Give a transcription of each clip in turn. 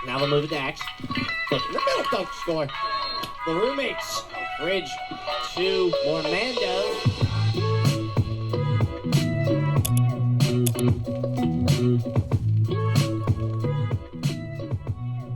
Now they'll move it to Axe. Look in the middle, don't score. The roommates. Bridge to Orlando.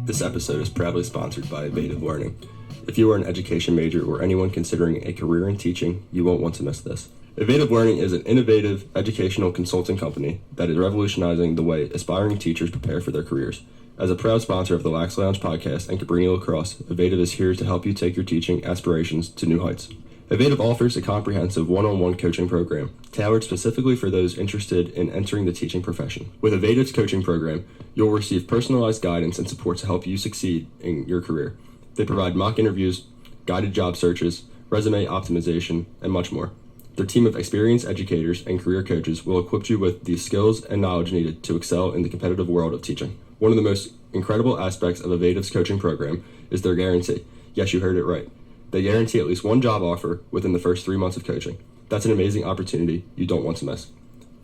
This episode is proudly sponsored by Edvative Learning. If you are an education major or anyone considering a career in teaching, you won't want to miss this. Edvative Learning is an innovative educational consulting company that is revolutionizing the way aspiring teachers prepare for their careers. As a proud sponsor of the Lax Lounge podcast and Cabrini Lacrosse, Edvative is here to help you take your teaching aspirations to new heights. Edvative offers a comprehensive one-on-one coaching program tailored specifically for those interested in entering the teaching profession. With Edvative's coaching program, you'll receive personalized guidance and support to help you succeed in your career. They provide mock interviews, guided job searches, resume optimization, and much more. Their team of experienced educators and career coaches will equip you with the skills and knowledge needed to excel in the competitive world of teaching. One of the most incredible aspects of Edvative's coaching program is their guarantee. Yes, you heard it right. They guarantee at least one job offer within the first 3 months of coaching. That's an amazing opportunity you don't want to miss.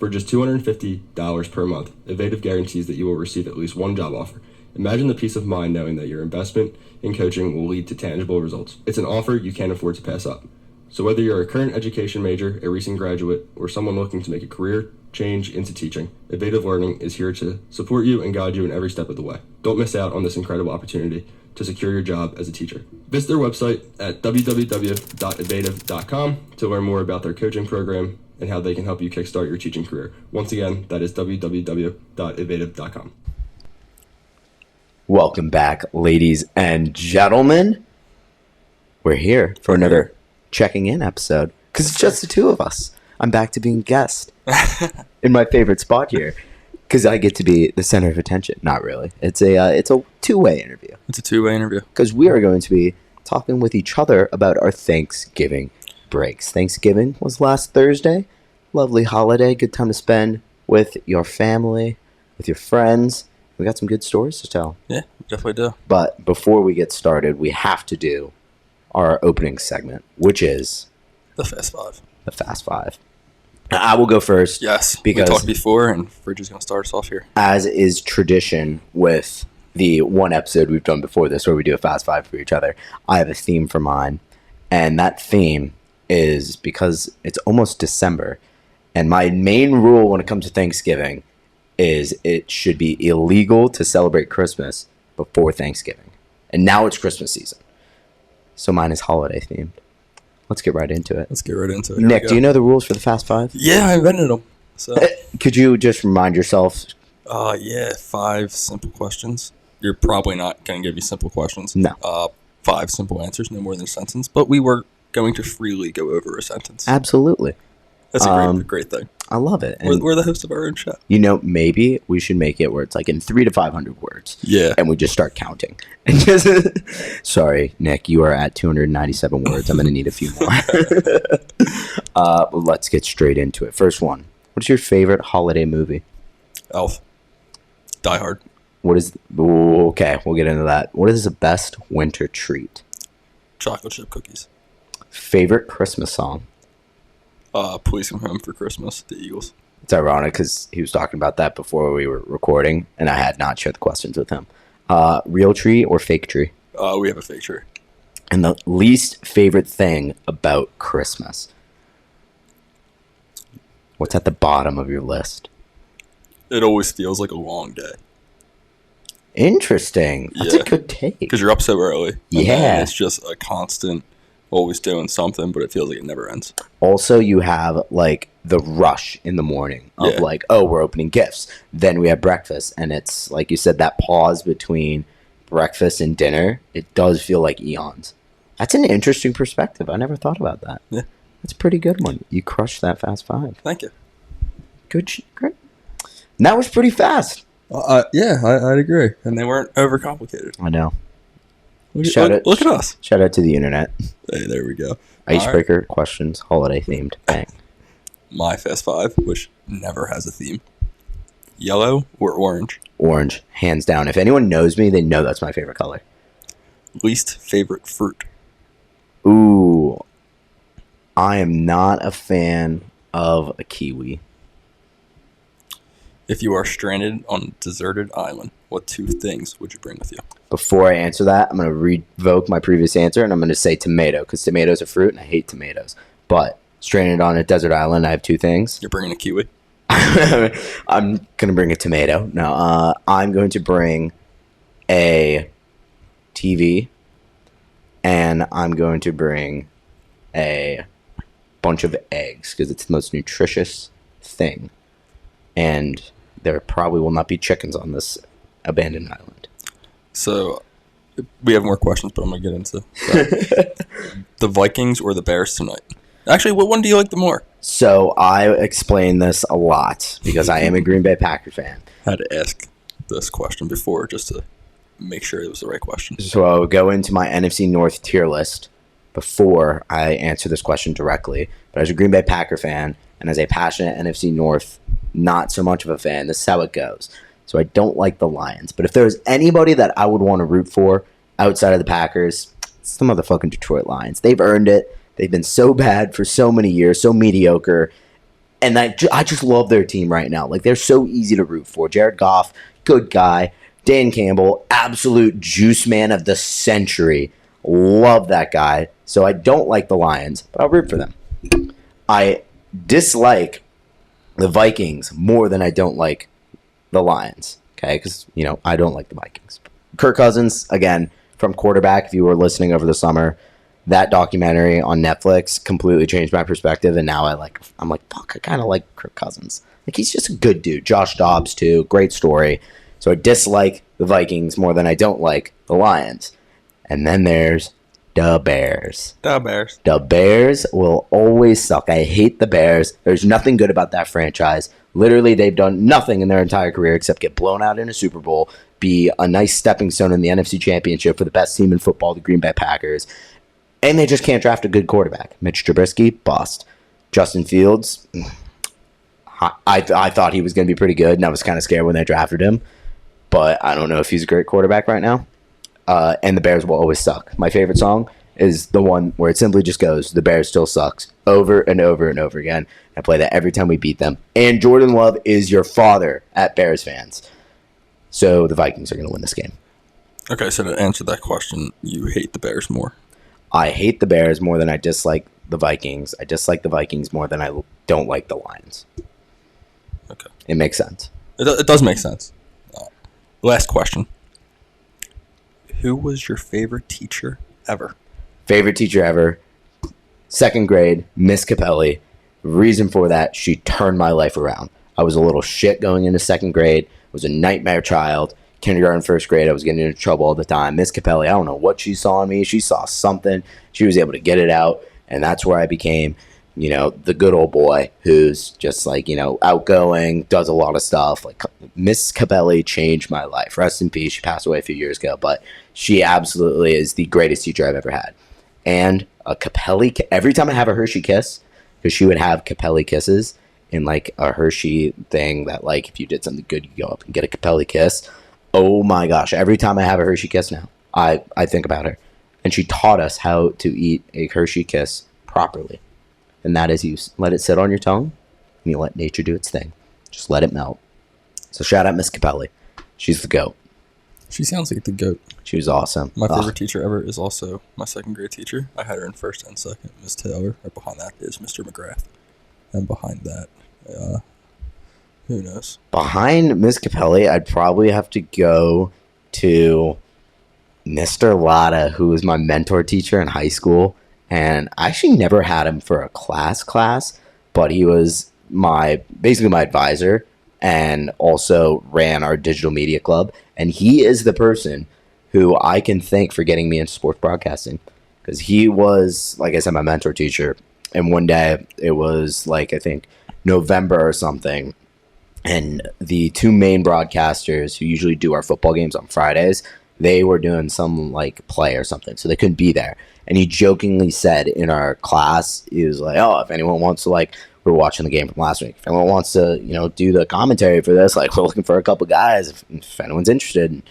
For just $250 per month, Edvative guarantees that you will receive at least one job offer. Imagine the peace of mind knowing that your investment in coaching will lead to tangible results. It's an offer you can't afford to pass up. So whether you're a current education major, a recent graduate, or someone looking to make a career change into teaching, Edvative Learning is here to support you and guide you in every step of the way. Don't miss out on this incredible opportunity to secure your job as a teacher. Visit their website at www.edvative.com to learn more about their coaching program and how they can help you kickstart your teaching career. Once again, that is www.edvative.com. Welcome back, ladies and gentlemen. We're here for another checking in episode because it's just the two of us. I'm back to being guest in my favorite spot here because I get to be the center of attention. Not really. It's a two-way interview. It's a two-way interview Because we are going to be talking with each other about our Thanksgiving breaks. Thanksgiving was last Thursday. Lovely holiday. Good time to spend with your family, with your friends. We got some good stories to tell. Yeah, we definitely do. But before we get started, we have to do our opening segment, which is The Fast Five. the Fast Five. Now, I will go first. Yes, because we talked before, and Fridge is going to start us off here. As is tradition with the one episode we've done before this where we do a Fast Five for each other, I have a theme for mine. And that theme is because it's almost December. And my main rule when it comes to Thanksgiving is it should be illegal to celebrate Christmas before Thanksgiving. And now it's Christmas season. So mine is holiday themed. Let's get right into it. Let's get right into it. Nick, do you know the rules for the Fast Five? Yeah, I invented them. So, Could you just remind yourself? 5 simple questions. You're probably not going to give me simple questions. No. 5 simple answers, no more than a sentence. But we were going to freely go over a sentence. Absolutely. That's a great thing. I love it. And We're the host of our own show. you know, maybe we should make it where it's like in 300 to 500 words. Yeah. And we just start counting. Sorry, Nick, you are at 297 words. I'm going to need a few more. Let's get straight into it. First one. What's your favorite holiday movie? Elf. Die Hard. Okay, we'll get into that. What is the best winter treat? Chocolate chip cookies. Favorite Christmas song? Please Come Home for Christmas. The Eagles. It's ironic because he was talking about that before we were recording, and I had not shared the questions with him. Real tree or fake tree? We have a fake tree. And the least favorite thing about Christmas? What's at the bottom of your list? It always feels like a long day. Interesting. That's a good take. Because you're up so early. Yeah. It's just a constant, always doing something, but it feels like it never ends. Also, you have like the rush in the morning of like, oh, we're opening gifts. Then we have breakfast. And it's like you said, that pause between breakfast and dinner, it does feel like eons. That's an interesting perspective. I never thought about that. Yeah. That's a pretty good one. You crushed that Fast Five. Thank you. Good. Great. And that was pretty fast. Yeah, I'd agree. And they weren't overcomplicated. I know. Look at us. Shout out to the internet. Hey, there we go. Icebreaker questions, holiday themed. Bang. My Fast Five, which never has a theme. Yellow or orange? Orange, hands down. If anyone knows me, they know that's my favorite color. Least favorite fruit? Ooh. I am not a fan of a kiwi. If you are stranded on a deserted island, what 2 things would you bring with you? Before I answer that, I'm going to revoke my previous answer, and I'm going to say tomato, because tomatoes are fruit, and I hate tomatoes. But stranded on a desert island, I have 2 things. You're bringing a kiwi? I'm going to bring a tomato. No, I'm going to bring a TV, and I'm going to bring a bunch of eggs, because it's the most nutritious thing. And there probably will not be chickens on this abandoned island. So, we have more questions, but I'm going to get into that. The Vikings or the Bears tonight? Actually, what one do you like the more? So, I explain this a lot because I am a Green Bay Packers fan. I had to ask this question before just to make sure it was the right question. So, I'll go into my NFC North tier list before I answer this question directly. But as a Green Bay Packer fan and as a passionate NFC North, not so much of a fan, this is how it goes. So I don't like the Lions. But if there's anybody that I would want to root for outside of the Packers, it's the motherfucking Detroit Lions. They've earned it. They've been so bad for so many years, so mediocre. And I just love their team right now. Like, they're so easy to root for. Jared Goff, good guy. Dan Campbell, absolute juice man of the century. Love that guy. So I don't like the Lions, but I'll root for them. I dislike the Vikings more than I don't like the Lions, okay? Because, I don't like the Vikings. Kirk Cousins, again, from quarterback, if you were listening over the summer, that documentary on Netflix completely changed my perspective, and now I'm like, fuck, I kind of like Kirk Cousins. Like, he's just a good dude. Josh Dobbs, too. Great story. So I dislike the Vikings more than I don't like the Lions. And then there's the Bears. The Bears. The Bears will always suck. I hate the Bears. There's nothing good about that franchise. Literally, they've done nothing in their entire career except get blown out in a Super Bowl, be a nice stepping stone in the NFC Championship for the best team in football, the Green Bay Packers. And they just can't draft a good quarterback. Mitch Trubisky, bust. Justin Fields, I thought he was going to be pretty good, and I was kind of scared when they drafted him. But I don't know if he's a great quarterback right now. And the Bears will always suck. My favorite song is the one where it simply just goes, "The Bears still sucks," over and over and over again. I play that every time we beat them. And Jordan Love is your father at Bears fans. So the Vikings are going to win this game. Okay, so to answer that question, you hate the Bears more. I hate the Bears more than I dislike the Vikings. I dislike the Vikings more than I don't like the Lions. Okay. It makes sense. It does make sense. Last question. Who was your favorite teacher ever? Favorite teacher ever. 2nd grade, Miss Capelli. Reason for that, she turned my life around. I was a little shit going into 2nd grade. Was a nightmare child. Kindergarten, 1st grade, I was getting into trouble all the time. Miss Capelli, I don't know what she saw in me. She saw something. She was able to get it out. And that's where I became, the good old boy who's just like, outgoing, does a lot of stuff. Like, Miss Capelli changed my life. Rest in peace. She passed away a few years ago. But she absolutely is the greatest teacher I've ever had. And a Capelli, every time I have a Hershey kiss, because she would have Capelli kisses in like a Hershey thing that like if you did something good, you go up and get a Capelli kiss. Oh my gosh. Every time I have a Hershey kiss now, I think about her. And she taught us how to eat a Hershey kiss properly. And that is, you let it sit on your tongue and you let nature do its thing. Just let it melt. So shout out Miss Capelli. She's the GOAT. She sounds like the GOAT. She was awesome. My favorite teacher ever is also my 2nd grade teacher. I had her in 1st and 2nd, Miss Taylor. Right behind that is Mr. McGrath. And behind that, who knows? Behind Miss Capelli, I'd probably have to go to Mr. Latta, who was my mentor teacher in high school. And I actually never had him for a class, but he was basically my advisor and also ran our digital media club. And he is the person who I can thank for getting me into sports broadcasting, because he was, like I said, my mentor teacher. And one day it was like, I think November or something. And the 2 main broadcasters who usually do our football games on Fridays, they were doing some like play or something, so they couldn't be there. And he jokingly said in our class, he was like, "Oh, if anyone wants to, like, we're watching the game from last week. If anyone wants to, do the commentary for this, like, we're looking for a couple guys. If anyone's interested." And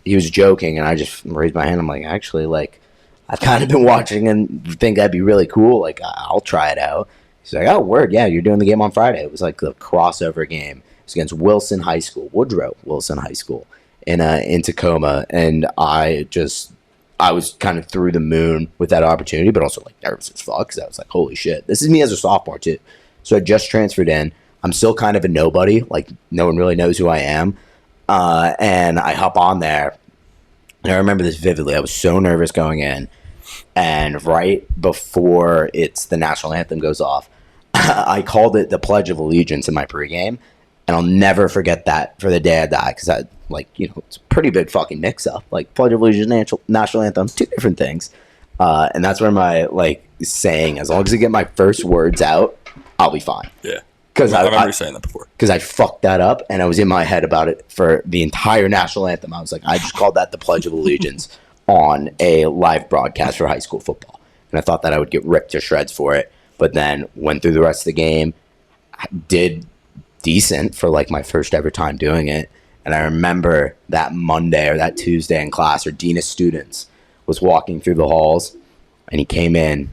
he was joking, and I just raised my hand. I'm like, actually, like, I've kind of been watching and think that'd be really cool. Like, I'll try it out. He's like, "Oh, word, yeah, you're doing the game on Friday." It was like the crossover game was against Wilson High School, Woodrow Wilson High School in Tacoma, and I was kind of through the moon with that opportunity, but also like nervous as fuck because I was like, holy shit, this is me as a sophomore too. So I just transferred in. I'm still kind of a nobody, like no one really knows who I am, and I hop on there. And I remember this vividly. I was so nervous going in, and right before the national anthem goes off, I called it the Pledge of Allegiance in my pregame, and I'll never forget that for the day I die, because I, like, you know, it's a pretty big fucking mix-up. Like, Pledge of Allegiance, national anthem, two different things. And that's where my, like, saying, as long as I get my first words out, I'll be fine. Yeah. Because I remember you saying that before. Because I fucked that up, and I was in my head about it for the entire national anthem. I was like, I just called that the Pledge of Allegiance on a live broadcast for high school football. And I thought that I would get ripped to shreds for it. But then went through the rest of the game, did decent for like my first ever time doing it. And I remember that Monday or that Tuesday in class, our dean of students was walking through the halls, and he came in,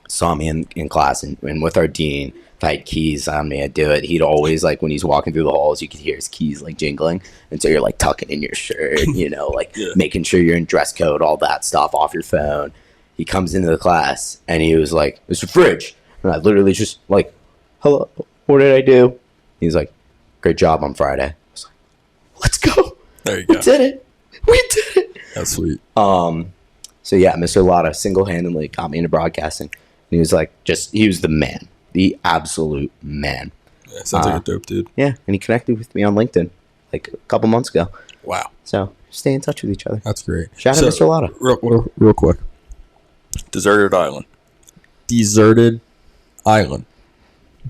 saw me in class, and with our dean, if I had keys on me, I'd do it. He'd always, like, when he's walking through the halls, you could hear his keys like jingling. And so you're like tucking in your shirt, you know, like making sure you're in dress code, all that stuff, off your phone. He comes into the class, and he was like, Mr. Fridge. And I literally just like, hello, what did I do? He's like, great job on Friday. I was like, let's go. There you go. We did it. That's sweet. So yeah, Mr. Lotta single-handedly got me into broadcasting. And he was like, he was the man, the absolute man. Yeah, sounds like a dope dude. Yeah, and he connected with me on LinkedIn like a couple months ago. Wow. So stay in touch with each other. That's great. Shout out Mr. Lotta. Real quick. Deserted island.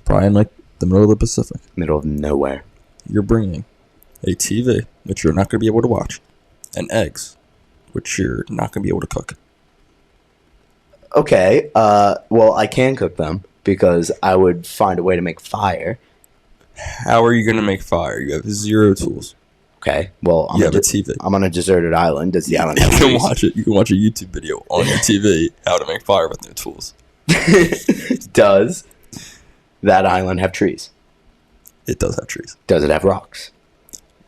Probably in like the middle of the Pacific. Middle of nowhere. You're bringing a TV, which you're not going to be able to watch, and eggs, which you're not going to be able to cook. Okay. Well, I can cook them because I would find a way to make fire. How are you going to make fire? You have 0 tools. Okay. Well, You have a TV. I'm on a deserted island. Does the island have You can trees? watch it. You can watch a YouTube video on your TV how to make fire with no tools. Does that island have trees? It does have trees. Does it have rocks?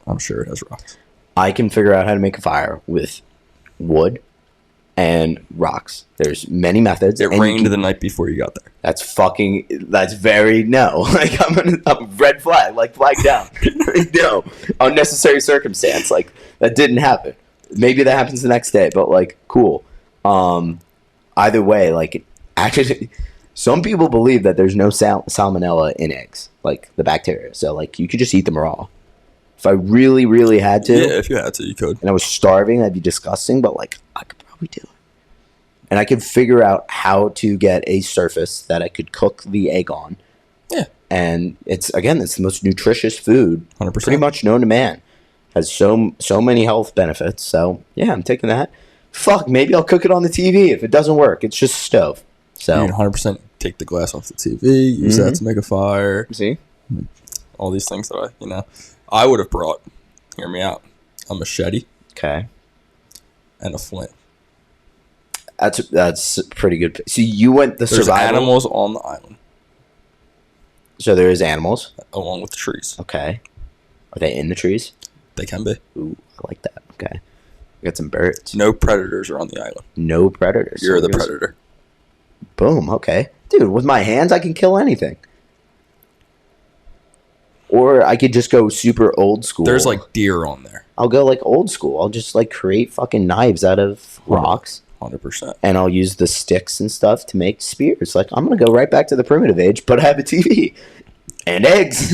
I'm sure it has rocks. I can figure out how to make a fire with wood and rocks. There's many methods. It rained the night before you got there. That's very no. Like I'm red flag, like flag down. No, unnecessary circumstance. Like that didn't happen. Maybe that happens the next day, but like cool. Either way, like actually, some people believe that there's no salmonella in eggs, like the bacteria. So like you could just eat them raw. If I really, really had to, Yeah, if you had to, you could. and I was starving, that'd be disgusting. But like I could probably do it. And I could figure out how to get a surface that I could cook the egg on. Yeah. And it's the most nutritious food 100%. pretty much known to man. Has so many health benefits. So yeah, I'm taking that. Fuck, maybe I'll cook it on the TV. If it doesn't work, it's just a stove. So You can 100% take the glass off the TV, use that to make a fire. see? All these things that I would have brought, hear me out, a machete Okay. and a flint. That's pretty good. So you went the There's survival. animals on the island, So there is animals. along with the trees. Okay. Are they in the trees? They can be. Ooh, I like that. Okay. We got some birds. No predators are on the island. No predators. You're So the I guess- predator. Boom. Okay. Dude, with my hands, I can kill anything. Or I could just go super old school. There's like deer on there. I'll go like old school. I'll just like create fucking knives out of rocks. 100%. And I'll use the sticks and stuff to make spears. Like, I'm going to go right back to the primitive age, but I have a TV. And eggs.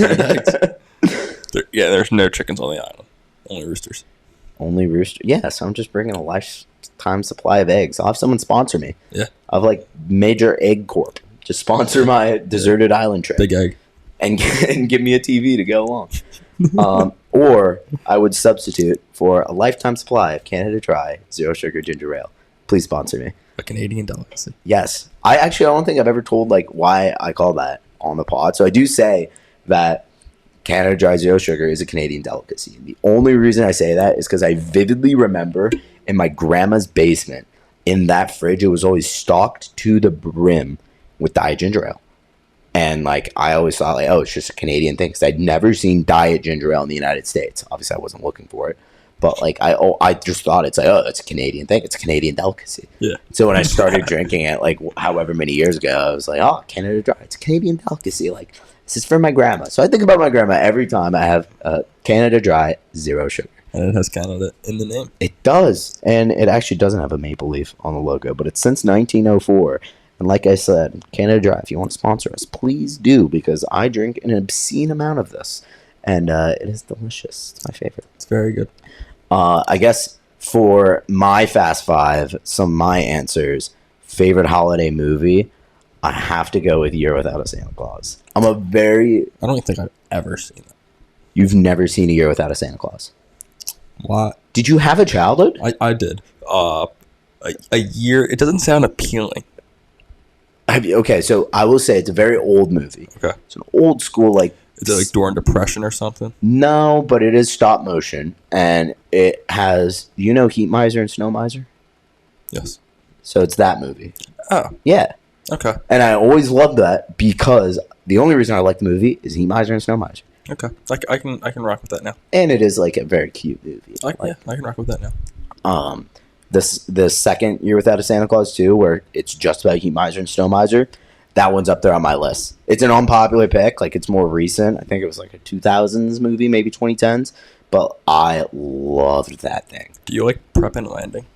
There's no chickens on the island. Only roosters. Only rooster. Yeah, so I'm just bringing a lifetime supply of eggs. I'll have someone sponsor me. Yeah. I'll have like Major Egg Corp. Just sponsor my deserted island trip. Big egg. And give me a TV to go along. Or I would substitute for a lifetime supply of Canada Dry Zero Sugar Ginger Ale. Please sponsor me. A Canadian delicacy. Yes. I don't think I've ever told like why I call that on the pod. So I do say that Canada Dry Zero Sugar is a Canadian delicacy. And the only reason I say that is because I vividly remember in my grandma's basement, in that fridge, it was always stocked to the brim with diet ginger ale. And like I always thought like, oh, it's just a Canadian thing because I'd never seen diet ginger ale in the United States. Obviously, I wasn't looking for it, but like I just thought it's like, oh, it's a Canadian thing. It's a Canadian delicacy. Yeah. So when I started drinking it, like however many years ago, I was like, oh, Canada Dry. It's a Canadian delicacy. Like this is for my grandma. So I think about my grandma every time I have Canada Dry, 0 sugar. And it has Canada in the name. It does, and it actually doesn't have a maple leaf on the logo, but it's since 1904. And like I said, Canada Dry, if you want to sponsor us, please do, because I drink an obscene amount of this, and it is delicious. It's my favorite. It's very good. I guess for my Fast Five, some of my answers, favorite holiday movie, I have to go with Year Without a Santa Claus. I don't think I've ever seen that. You've never seen A Year Without a Santa Claus? What? Did you have a childhood? I did. A year. It doesn't sound appealing. Okay, so I will say it's a very old movie. Okay. It's an old school, like... Is it like during Depression or something? No, but it is stop motion, and it has... You know Heat Miser and Snow Miser? Yes. So it's that movie. Oh. Yeah. Okay. And I always loved that because the only reason I like the movie is Heat Miser and Snow Miser. Okay. I can rock with that now. And it is like a very cute movie. I can rock with that now. The second Year Without a Santa Claus 2, where it's just about Heat Miser and Snow Miser, that one's up there on my list. It's an unpopular pick. Like, it's more recent. I think it was like a 2000s movie, maybe 2010s. But I loved that thing. Do you like Prep and Landing?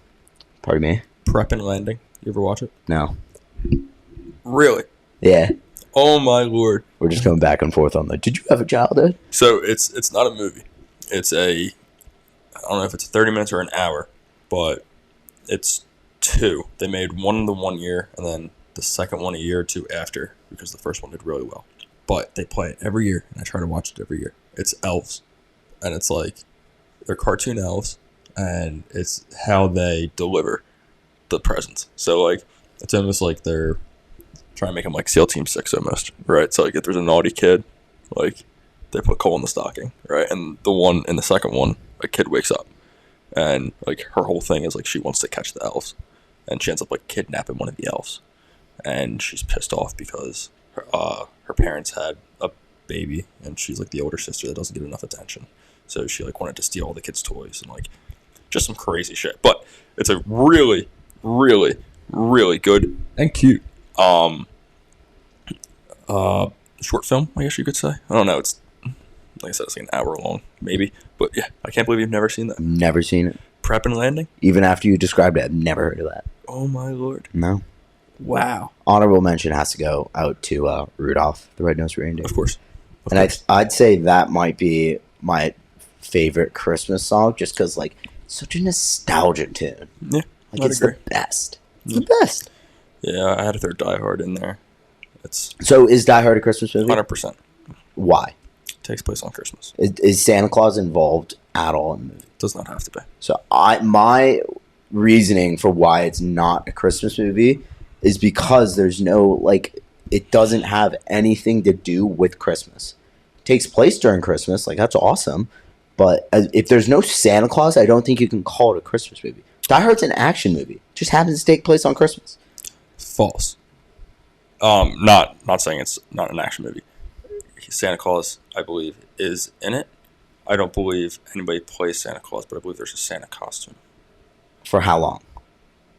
Pardon me? Prep and Landing. You ever watch it? No. Really? Yeah. Oh my lord. We're just going back and forth on that. Did you have a childhood? So it's not a movie. It's I don't know if it's 30 minutes or an hour, but it's 2. They made one the 1 year and then the second one a year or 2 after, because the first one did really well. But they play it every year, and I try to watch it every year. It's elves, and it's like they're cartoon elves, and it's how they deliver the presents. So like it's almost like they're trying to make them like SEAL Team 6 almost, right? So like if there's a naughty kid, like they put coal in the stocking, right? And the one in the second one, a kid wakes up, and like her whole thing is like she wants to catch the elves, and she ends up like kidnapping one of the elves, and she's pissed off because her parents had a baby, and she's like the older sister that doesn't get enough attention, so she like wanted to steal all the kids' toys and like just some crazy shit. But it's a really, really, really good and cute short film, I guess you could say. I don't know. It's like I said, it's like an hour long, maybe. But yeah, I can't believe you've never seen that. Never seen it. Prep and Landing? Even after you described it, I've never heard of that. Oh my lord. No. Wow. Honorable mention has to go out to Rudolph the Red-Nosed Reindeer. Of course. I'd say that might be my favorite Christmas song, just because like it's such a nostalgic tune. Yeah, like I'd it's agree. the best. It's the best. Yeah, I had to throw Die Hard in there. It's So is Die Hard a Christmas movie? 100%. Why? Takes place on Christmas. Is Santa Claus involved at all in the movie? Does not have to be. So my reasoning for why it's not a Christmas movie is because there's no, like, it doesn't have anything to do with Christmas. It takes place during Christmas, like that's awesome. But if there's no Santa Claus, I don't think you can call it a Christmas movie. Die Hard's an action movie. It just happens to take place on Christmas. False. Not saying it's not an action movie. Santa Claus, I believe, is in it. I don't believe anybody plays Santa Claus, but I believe there's a Santa costume. For how long?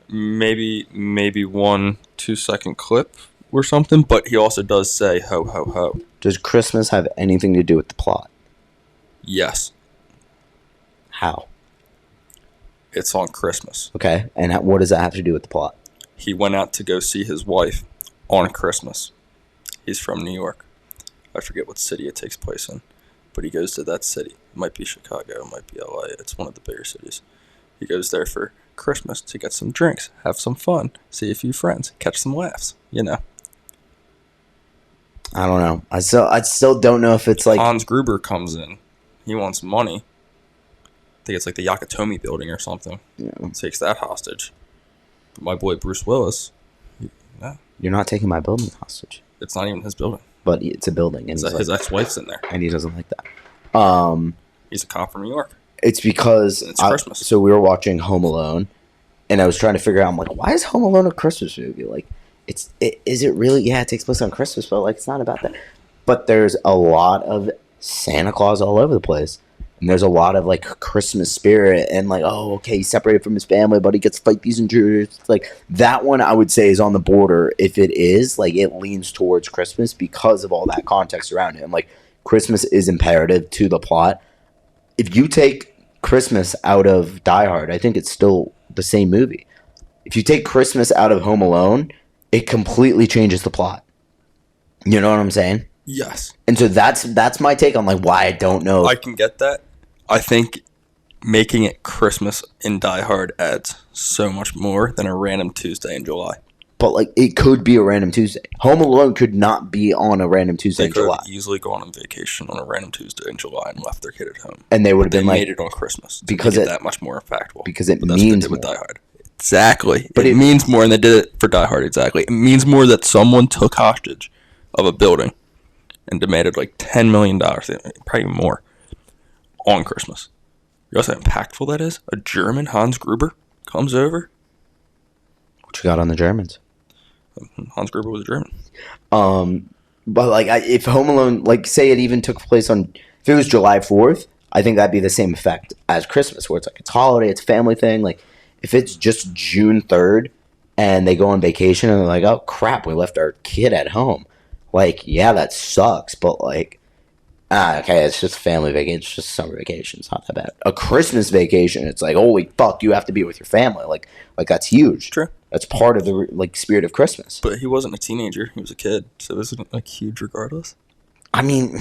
Maybe 1-2 second clip or something, but he also does say ho ho ho. Does Christmas have anything to do with the plot? Yes. How? It's on Christmas. Okay, and what does that have to do with the plot? He went out to go see his wife on Christmas. He's from New York. I forget what city it takes place in, but he goes to that city. It might be Chicago, it might be LA. It's one of the bigger cities. He goes there for Christmas to get some drinks, have some fun, see a few friends, catch some laughs, you know. I don't know. I still don't know if it's like Hans Gruber comes in. He wants money. I think it's like the Yakatomi building or something. Yeah. Takes that hostage. But my boy Bruce Willis, You're not taking my building hostage. it's not even his building. But it's a building, and His ex-wife's in there. and he doesn't like that. He's a cop from New York. It's because It's Christmas. So we were watching Home Alone, and I was trying to figure out. I'm like, why is Home Alone a Christmas movie? Like, Is it really? Yeah, it takes place on Christmas, but like it's not about that. But there's a lot of Santa Claus all over the place. And there's a lot of like Christmas spirit and like, oh, okay, he's separated from his family, but he gets to fight these intruders. Like that one I would say is on the border. If it is, like it leans towards Christmas because of all that context around it. And like Christmas is imperative to the plot. If you take Christmas out of Die Hard, I think it's still the same movie. If you take Christmas out of Home Alone, it completely changes the plot. You know what I'm saying? Yes. And so that's my take on like why I don't know. I can get that. I think making it Christmas in Die Hard adds so much more than a random Tuesday in July. But like it could be a random Tuesday. Home Alone could not be on a random Tuesday in July. They could easily go on vacation on a random Tuesday in July and left their kid at home. And they would have been like made it on Christmas because it's that much more impactful. Because it but that's means what they did more. with Die Hard. Exactly. But it means more, and they did it for Die Hard. Exactly. It means more that someone took hostage of a building and demanded like $10 million, probably more, on Christmas. You know how impactful that is? A German, Hans Gruber, comes over. What you got on the Germans? Hans Gruber was a German. But like if Home Alone, like say it even took place on, if it was July 4th, I think that'd be the same effect as Christmas, where it's like it's holiday, it's a family thing. Like if it's just June 3rd and they go on vacation and they're like, oh crap, we left our kid at home. Like, yeah, that sucks, but like, okay, it's just family vacation. It's just summer vacation. It's not that bad. A Christmas vacation, it's like, holy fuck, you have to be with your family. Like that's huge. True. That's part of the like spirit of Christmas. But he wasn't a teenager. He was a kid. So isn't it like huge regardless? I mean,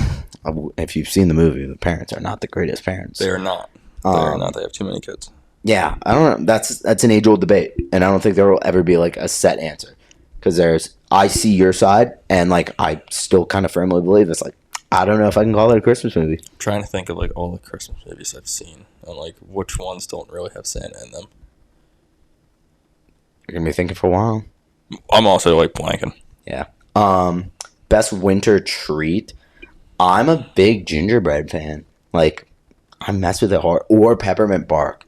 if you've seen the movie, the parents are not the greatest parents. They are not. They are not. They have too many kids. Yeah, I don't know. That's an age-old debate, and I don't think there will ever be like a set answer. Because I see your side, and like I still kind of firmly believe it's like I don't know if I can call it a Christmas movie. I'm trying to think of like all the Christmas movies I've seen and like which ones don't really have Santa in them. You're gonna be thinking for a while. I'm also like blanking. Yeah. Best winter treat. I'm a big gingerbread fan. Like I mess with it hard. Or peppermint bark.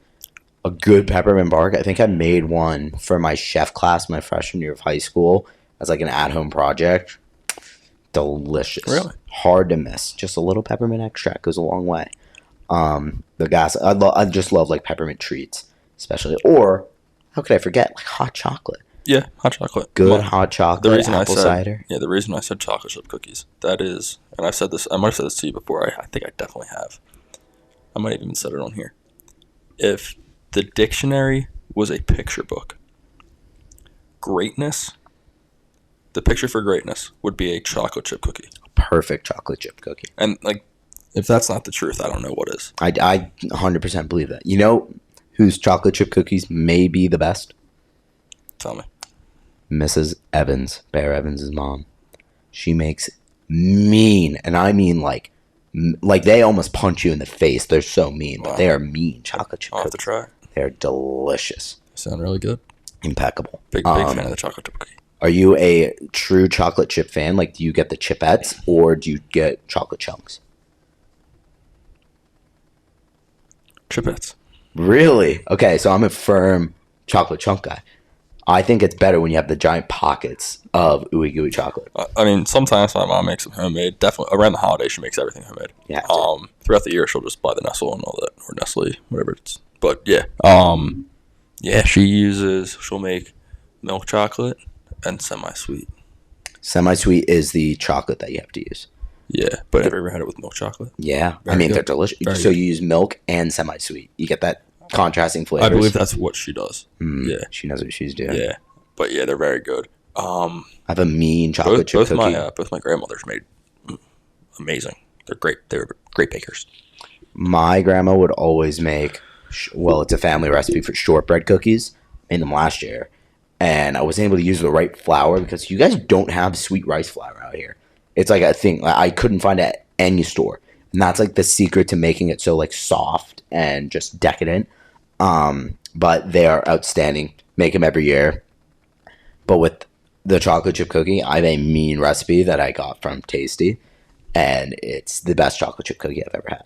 A good peppermint bark. I think I made one for my chef class my freshman year of high school as like an at-home project. Delicious. Really? Hard to miss. Just a little peppermint extract goes a long way. The gas. I just love like peppermint treats, especially. Or how could I forget like hot chocolate? Yeah, hot chocolate. Good hot chocolate. Apple cider. Yeah, the reason I said chocolate chip cookies. That is, and I've said this. I might have said this to you before. I think I definitely have. I might have even said it on here. If the dictionary was a picture book, greatness, the picture for greatness would be a chocolate chip cookie. Perfect chocolate chip cookie. And like, if that's not the truth, I don't know what is. I 100% believe that. You know whose chocolate chip cookies may be the best? Tell me. Mrs. Evans, Bear Evans' mom. She makes mean, and I mean like they almost punch you in the face. They're so mean, but they are mean chocolate chip I'll have cookies. to try it. They're delicious. They sound really good. Impeccable. Big fan of the chocolate chip cookie. Are you a true chocolate chip fan? Like, do you get the chipettes or do you get chocolate chunks? Chipettes. Really? Okay, so I'm a firm chocolate chunk guy. I think it's better when you have the giant pockets of ooey gooey chocolate. I mean, sometimes my mom makes them homemade. Definitely around the holidays, she makes everything homemade. Yeah. Throughout the year, she'll just buy the Nestle and all that, or Nestle, whatever it's. But yeah, yeah, she'll make milk chocolate and semi-sweet. Semi-sweet is the chocolate that you have to use. Yeah, but have you ever had it with milk chocolate? Yeah, Very I mean good. they're delicious. Very So good. you use milk and semi-sweet. You get that contrasting flavors. I believe that's what she does. Yeah, She knows what she's doing. yeah, but yeah, they're very good. I have a mean chocolate chip Both cookie. both my grandmothers made amazing. They're great. They're great bakers. My grandma would always make, well, it's a family recipe for shortbread cookies. Made them last year. And I wasn't able to use the right flour because you guys don't have sweet rice flour out here. It's like a thing I couldn't find at any store. And that's like the secret to making it so like soft and just decadent. But they are outstanding. Make them every year. But with the chocolate chip cookie, I have a mean recipe that I got from Tasty. And it's the best chocolate chip cookie I've ever had.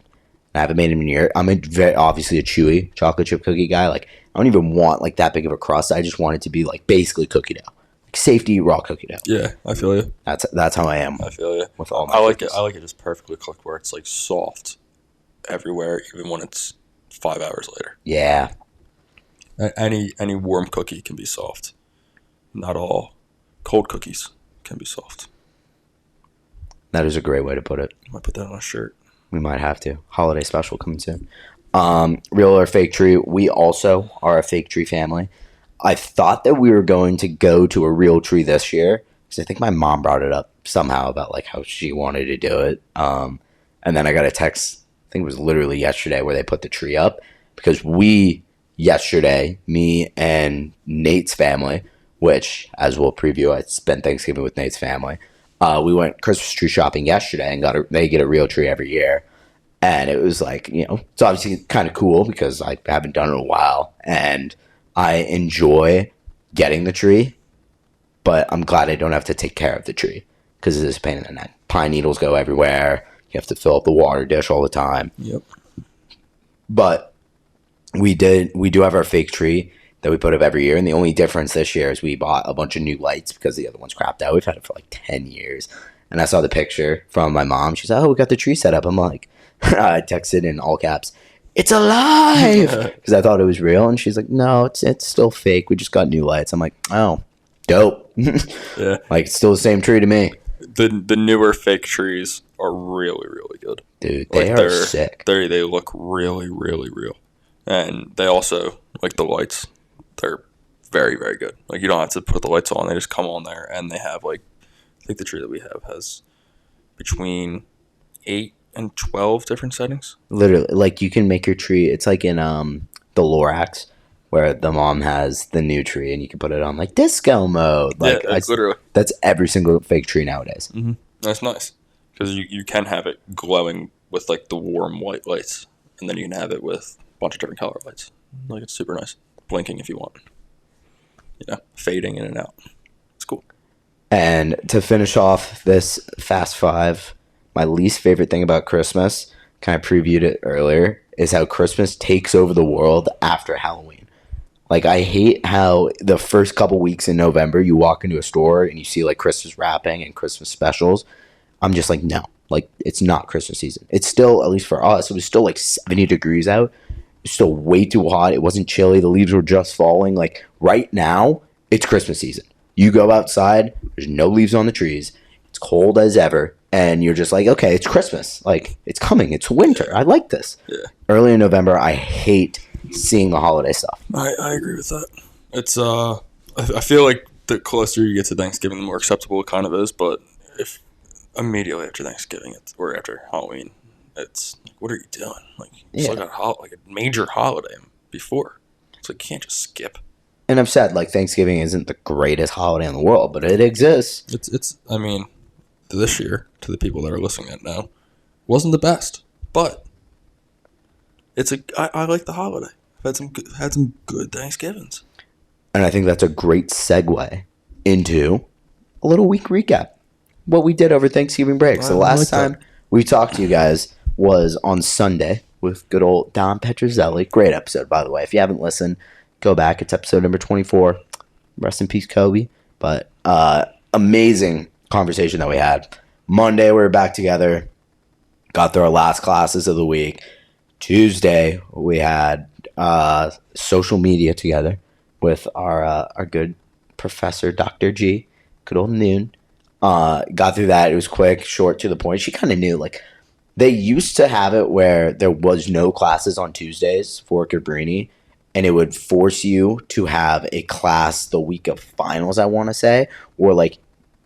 I haven't made it in a year. I'm obviously a chewy chocolate chip cookie guy. Like, I don't even want like that big of a crust. I just want it to be like basically cookie dough. safety raw cookie dough. Yeah, I feel you. That's how I am. I feel you. With all my I like cookies. it. I like it just perfectly cooked, where it's like soft everywhere, even when it's 5 hours later. Yeah. Any warm cookie can be soft. Not all cold cookies can be soft. That is a great way to put it. I might put that on a shirt. We might have to. Holiday special coming soon. Real or fake tree? We also are a fake tree family. I thought that we were going to go to a real tree this year because I think my mom brought it up somehow about like how she wanted to do it. And then I got a text, I think it was literally yesterday, where they put the tree up because yesterday, me and Nate's family, which, as we'll preview, I spent Thanksgiving with Nate's family. We went Christmas tree shopping yesterday and they get a real tree every year. And it was like, it's obviously kind of cool because I haven't done it in a while. And I enjoy getting the tree, but I'm glad I don't have to take care of the tree because it is a pain in the neck. Pine needles go everywhere. You have to fill up the water dish all the time. Yep. But we do have our fake tree that we put up every year. And the only difference this year is we bought a bunch of new lights because the other ones crapped out. We've had it for like 10 years. And I saw the picture from my mom. She said, "Oh, we got the tree set up." I'm like, I texted in all caps, "It's alive!" Because I thought it was real. And she's like, "No, it's still fake. We just got new lights." I'm like, "Oh, dope." Yeah. Like, it's still the same tree to me. The newer fake trees are really, really good. Dude, they are sick. They look really, really real. And they also, like the lights, they're very, very good. Like, you don't have to put the lights on. They just come on there. And they have, like, I think the tree that we have has between 8 and 12 different settings. Literally, like, you can make your tree. It's like in the Lorax, where the mom has the new tree, and you can put it on, like, disco mode. Like, yeah, literally. That's every single fake tree nowadays. Mm-hmm. That's nice. Because you can have it glowing with, like, the warm white lights. And then you can have it with a bunch of different color lights. Like, it's super nice. Blinking if you want. Fading in and out. It's cool. And to finish off this Fast Five, my least favorite thing about Christmas, kind of previewed it earlier, is how Christmas takes over the world after Halloween. Like, I hate how the first couple weeks in November, you walk into a store and you see, like, Christmas wrapping and Christmas specials. I'm just like, no. Like, it's not Christmas season. It's still, at least for us, it was still, like, 70 degrees out. It's still way too hot. It wasn't chilly. The leaves were just falling. Like, right now, it's Christmas season. You go outside, there's no leaves on the trees. It's cold as ever. And you're just like, okay, it's Christmas. Like, it's coming. It's winter. I like this. Yeah. Early in November, I hate seeing the holiday stuff. I agree with that. It's, I feel like the closer you get to Thanksgiving, the more acceptable it kind of is. But if immediately after Thanksgiving or after Halloween, it's like, what are you doing? Like, you still got a major holiday before. It's like, you can't just skip. And I've said, like, Thanksgiving isn't the greatest holiday in the world, but it exists. It's. I mean, this year, to the people that are listening at now, wasn't the best, but I like the holiday. I've had some good Thanksgivings. And I think that's a great segue into a little week recap. What we did over Thanksgiving break. So the last time we talked to you guys was on Sunday with good old Don Petrozelli. Great episode, by the way. If you haven't listened, go back. It's episode number 24. Rest in peace, Kobe. But amazing conversation that we had. Monday, we were back together. Got through our last classes of the week. Tuesday, we had social media together with our good professor, Dr. G. Good old Noon. Got through that. It was quick, short, to the point. She kind of knew, like, they used to have it where there was no classes on Tuesdays for Cabrini, and it would force you to have a class the week of finals, I want to say, or, like,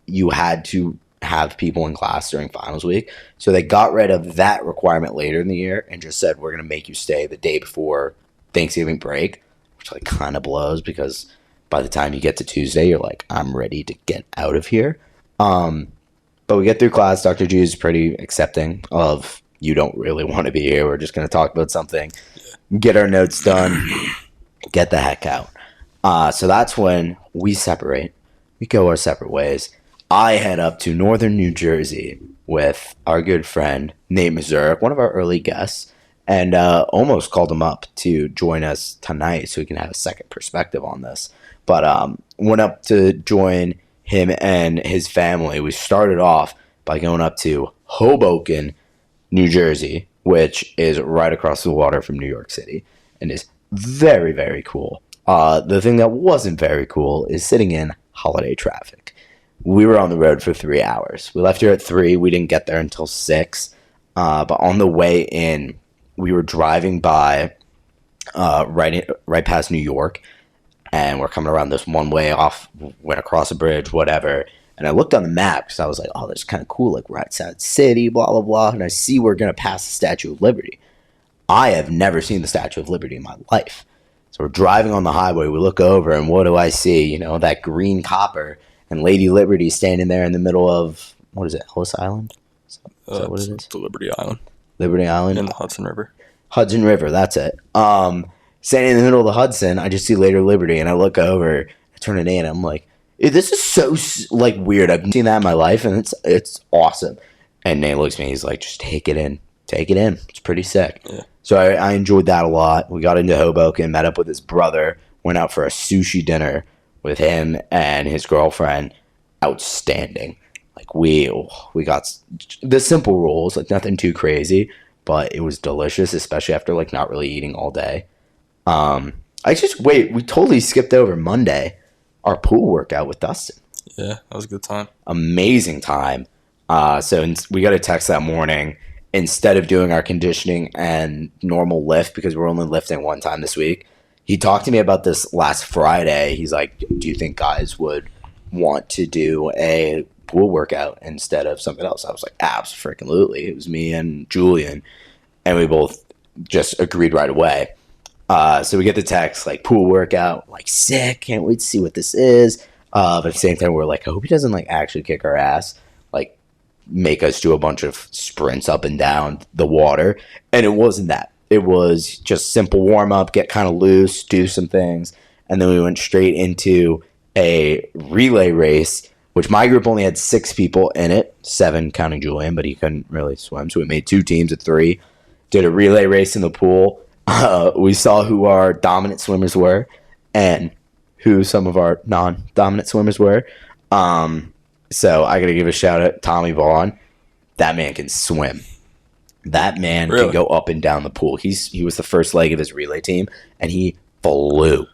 you had to have people in class during finals week. So they got rid of that requirement later in the year and just said, we're going to make you stay the day before Thanksgiving break, which, like, kind of blows because by the time you get to Tuesday, you're like, I'm ready to get out of here. But we get through class. Dr. G is pretty accepting of, you don't really want to be here. We're just going to talk about something, get our notes done, get the heck out. So that's when we separate. We go our separate ways. I head up to northern New Jersey with our good friend, Nate Mazurek, one of our early guests. and almost called him up to join us tonight so we can have a second perspective on this. But went up to join him and his family. We started off by going up to Hoboken, New Jersey, which is right across the water from New York City, and is very, very cool. The thing that wasn't very cool is sitting in holiday traffic. We were on the road for 3 hours. We left here at 3. We didn't get there until 6. But on the way in, we were driving by right past New York, and we're coming around this one way off, went across a bridge, whatever. And I looked on the map because I was like, oh, that's kind of cool. Like, we're outside the city, blah, blah, blah. And I see we're going to pass the Statue of Liberty. I have never seen the Statue of Liberty in my life. So we're driving on the highway. We look over, and what do I see? You know, that green copper and Lady Liberty standing there in the middle of, what is it, Ellis Island? Is that what it is? The Liberty Island. Liberty Island? In the Hudson River. Hudson River, that's it. Standing in the middle of the Hudson, I just see Lady Liberty, and I look over, I turn it in, I'm like, this is so, like, weird. I've seen that in my life, and it's awesome. And Nate looks at me, he's like, just take it in. Take it in. It's pretty sick. Yeah. So I enjoyed that a lot. We got into Hoboken, met up with his brother, went out for a sushi dinner with him and his girlfriend. Outstanding. Like, we got the simple rules, like, nothing too crazy, but it was delicious, especially after, like, not really eating all day. We totally skipped over Monday, our pool workout with Dustin. Yeah, that was a good time. Amazing time. So we got a text that morning. Instead of doing our conditioning and normal lift, because we're only lifting one time this week, he talked to me about this last Friday. He's like, do you think guys would want to do a pool workout instead of something else? I was like, absolutely. It was me and Julian, and we both just agreed right away. So we get the text, like, pool workout, like, sick, can't wait to see what this is. But at the same time, we're like, I hope he doesn't, like, actually kick our ass, like, make us do a bunch of sprints up and down the water. And it wasn't that. It was just simple warm-up, get kind of loose, do some things. And then we went straight into a relay race, which my group only had 6 people in it, 7 counting Julian, but he couldn't really swim. So we made 2 teams of 3, did a relay race in the pool. We saw who our dominant swimmers were and who some of our non-dominant swimmers were. So I got to give a shout out to Tommy Vaughn. That man can swim. That man can go up and down the pool. He was the first leg of his relay team, and he flew.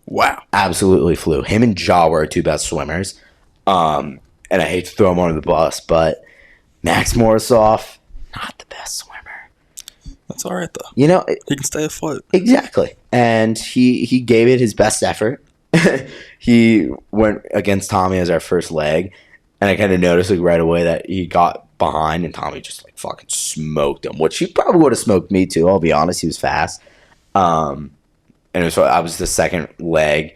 Wow. Absolutely flew. Him and Ja were our 2 best swimmers. And I hate to throw him under the bus, but Max Morisoff, not the best swimmer. That's all right, though. You know, he can stay afloat. Exactly. And he gave it his best effort. He went against Tommy as our first leg, and I kind of noticed, like, right away that he got behind, and Tommy just, like, fucking smoked him, which he probably would have smoked me too, I'll be honest. He was fast. And I was the second leg,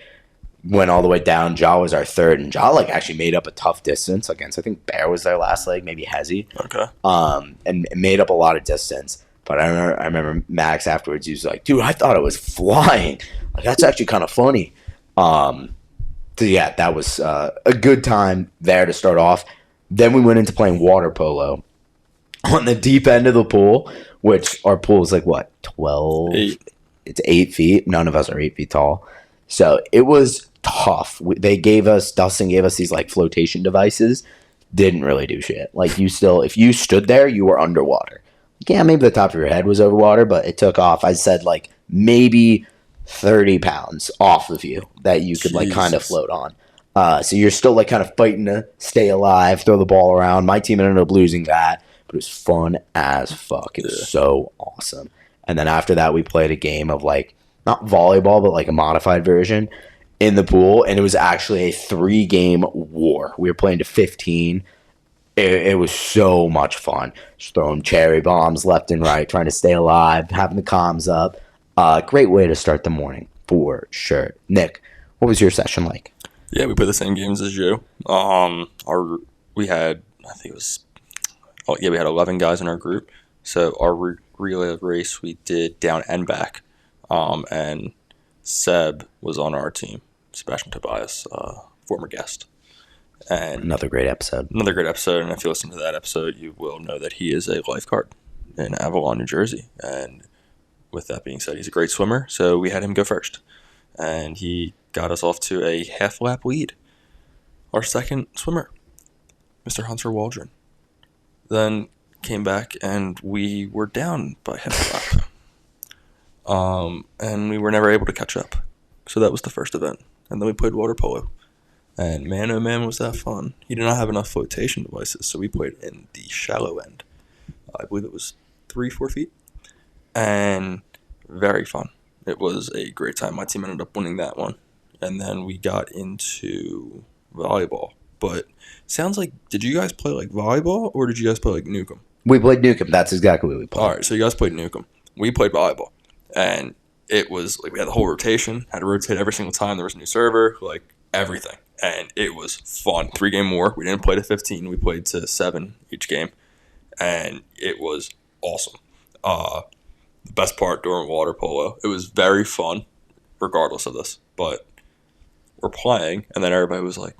went all the way down. Ja was our third, and Ja, like, actually made up a tough distance against, I think Bear was their last leg, maybe Hezi. Okay. And made up a lot of distance. But I remember Max afterwards, he was like, dude, I thought it was flying. Like, that's actually kind of funny. So yeah, that was a good time there to start off. Then we went into playing water polo on the deep end of the pool, which our pool is like, what, 12? 8. It's 8 feet. None of us are 8 feet tall. So it was tough. Dustin gave us these, like, flotation devices. Didn't really do shit. Like, if you stood there, you were underwater. Yeah, maybe the top of your head was over water, but it took off. I said, like, maybe 30 pounds off of you that you could, like, kind of float on. So you're still, like, kind of fighting to stay alive, throw the ball around. My team ended up losing that, but it was fun as fuck. It was so awesome. And then after that, we played a game of, like, not volleyball, but, like, a modified version in the pool, and it was actually a 3-game war. We were playing to 15. It was so much fun. Just throwing cherry bombs left and right, trying to stay alive, having the comms up. Great way to start the morning, for sure. Nick, what was your session like? Yeah, we played the same games as you. We had 11 guys in our group. So our relay race, we did down and back. And Seb was on our team, Sebastian Tobias, former guest. And another great episode. And if you listen to that episode, you will know that he is a lifeguard in Avalon, New Jersey. And with that being said, he's a great swimmer, so we had him go first. And he got us off to a half-lap lead. Our second swimmer, Mr. Hunter Waldron, then came back and we were down by half a lap. And we were never able to catch up. So that was the first event. And then we played water polo. And man, oh man, was that fun. He did not have enough flotation devices, so we played in the shallow end. I believe it was 3-4 feet. And very fun. It was a great time. My team ended up winning that one. And then we got into volleyball. But sounds like, did you guys play like volleyball or did you guys play like Nukem? We played Nukem. That's exactly what we played. All right, so you guys played Nukem. We played volleyball. And it was like we had the whole rotation, had to rotate every single time there was a new server, like everything. And it was fun. 3-game war. We didn't play to 15. We played to 7 each game. And it was awesome. The best part during water polo, it was very fun, regardless of this. But we're playing, and then everybody was like,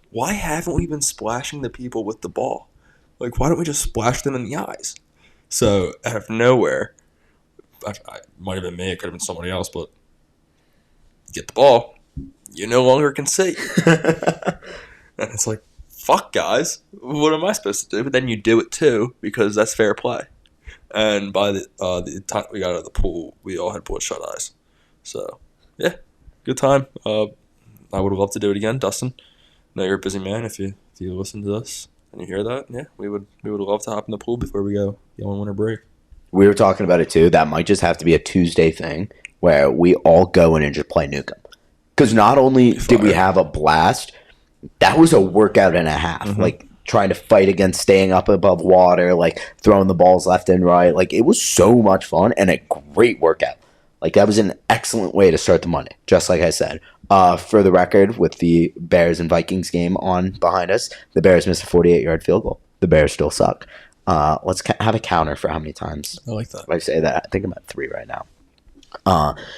why haven't we been splashing the people with the ball? Like, why don't we just splash them in the eyes? So, out of nowhere, it might have been me, it could have been somebody else, but get the ball, you no longer can see. And it's like, fuck, guys, what am I supposed to do? But then you do it too, because that's fair play. And by the time we got out of the pool, we all had bloodshot eyes. So, yeah, good time. I would have loved to do it again, Dustin. I know you're a busy man. If you listen to this and you hear that, yeah, we would love to hop in the pool before we go on winter break. We were talking about it too. That might just have to be a Tuesday thing where we all go in and just play Nukem. Because not only did we have a blast, that was a workout and a half. Mm-hmm. Like, trying to fight against staying up above water, like throwing the balls left and right. Like, it was so much fun and a great workout. Like, that was an excellent way to start the Monday, just like I said. For the record, with the Bears and Vikings game on behind us, the Bears missed a 48-yard field goal. The Bears still suck. Let's have a counter for how many times I like that. I say that. I think I'm at 3 right now.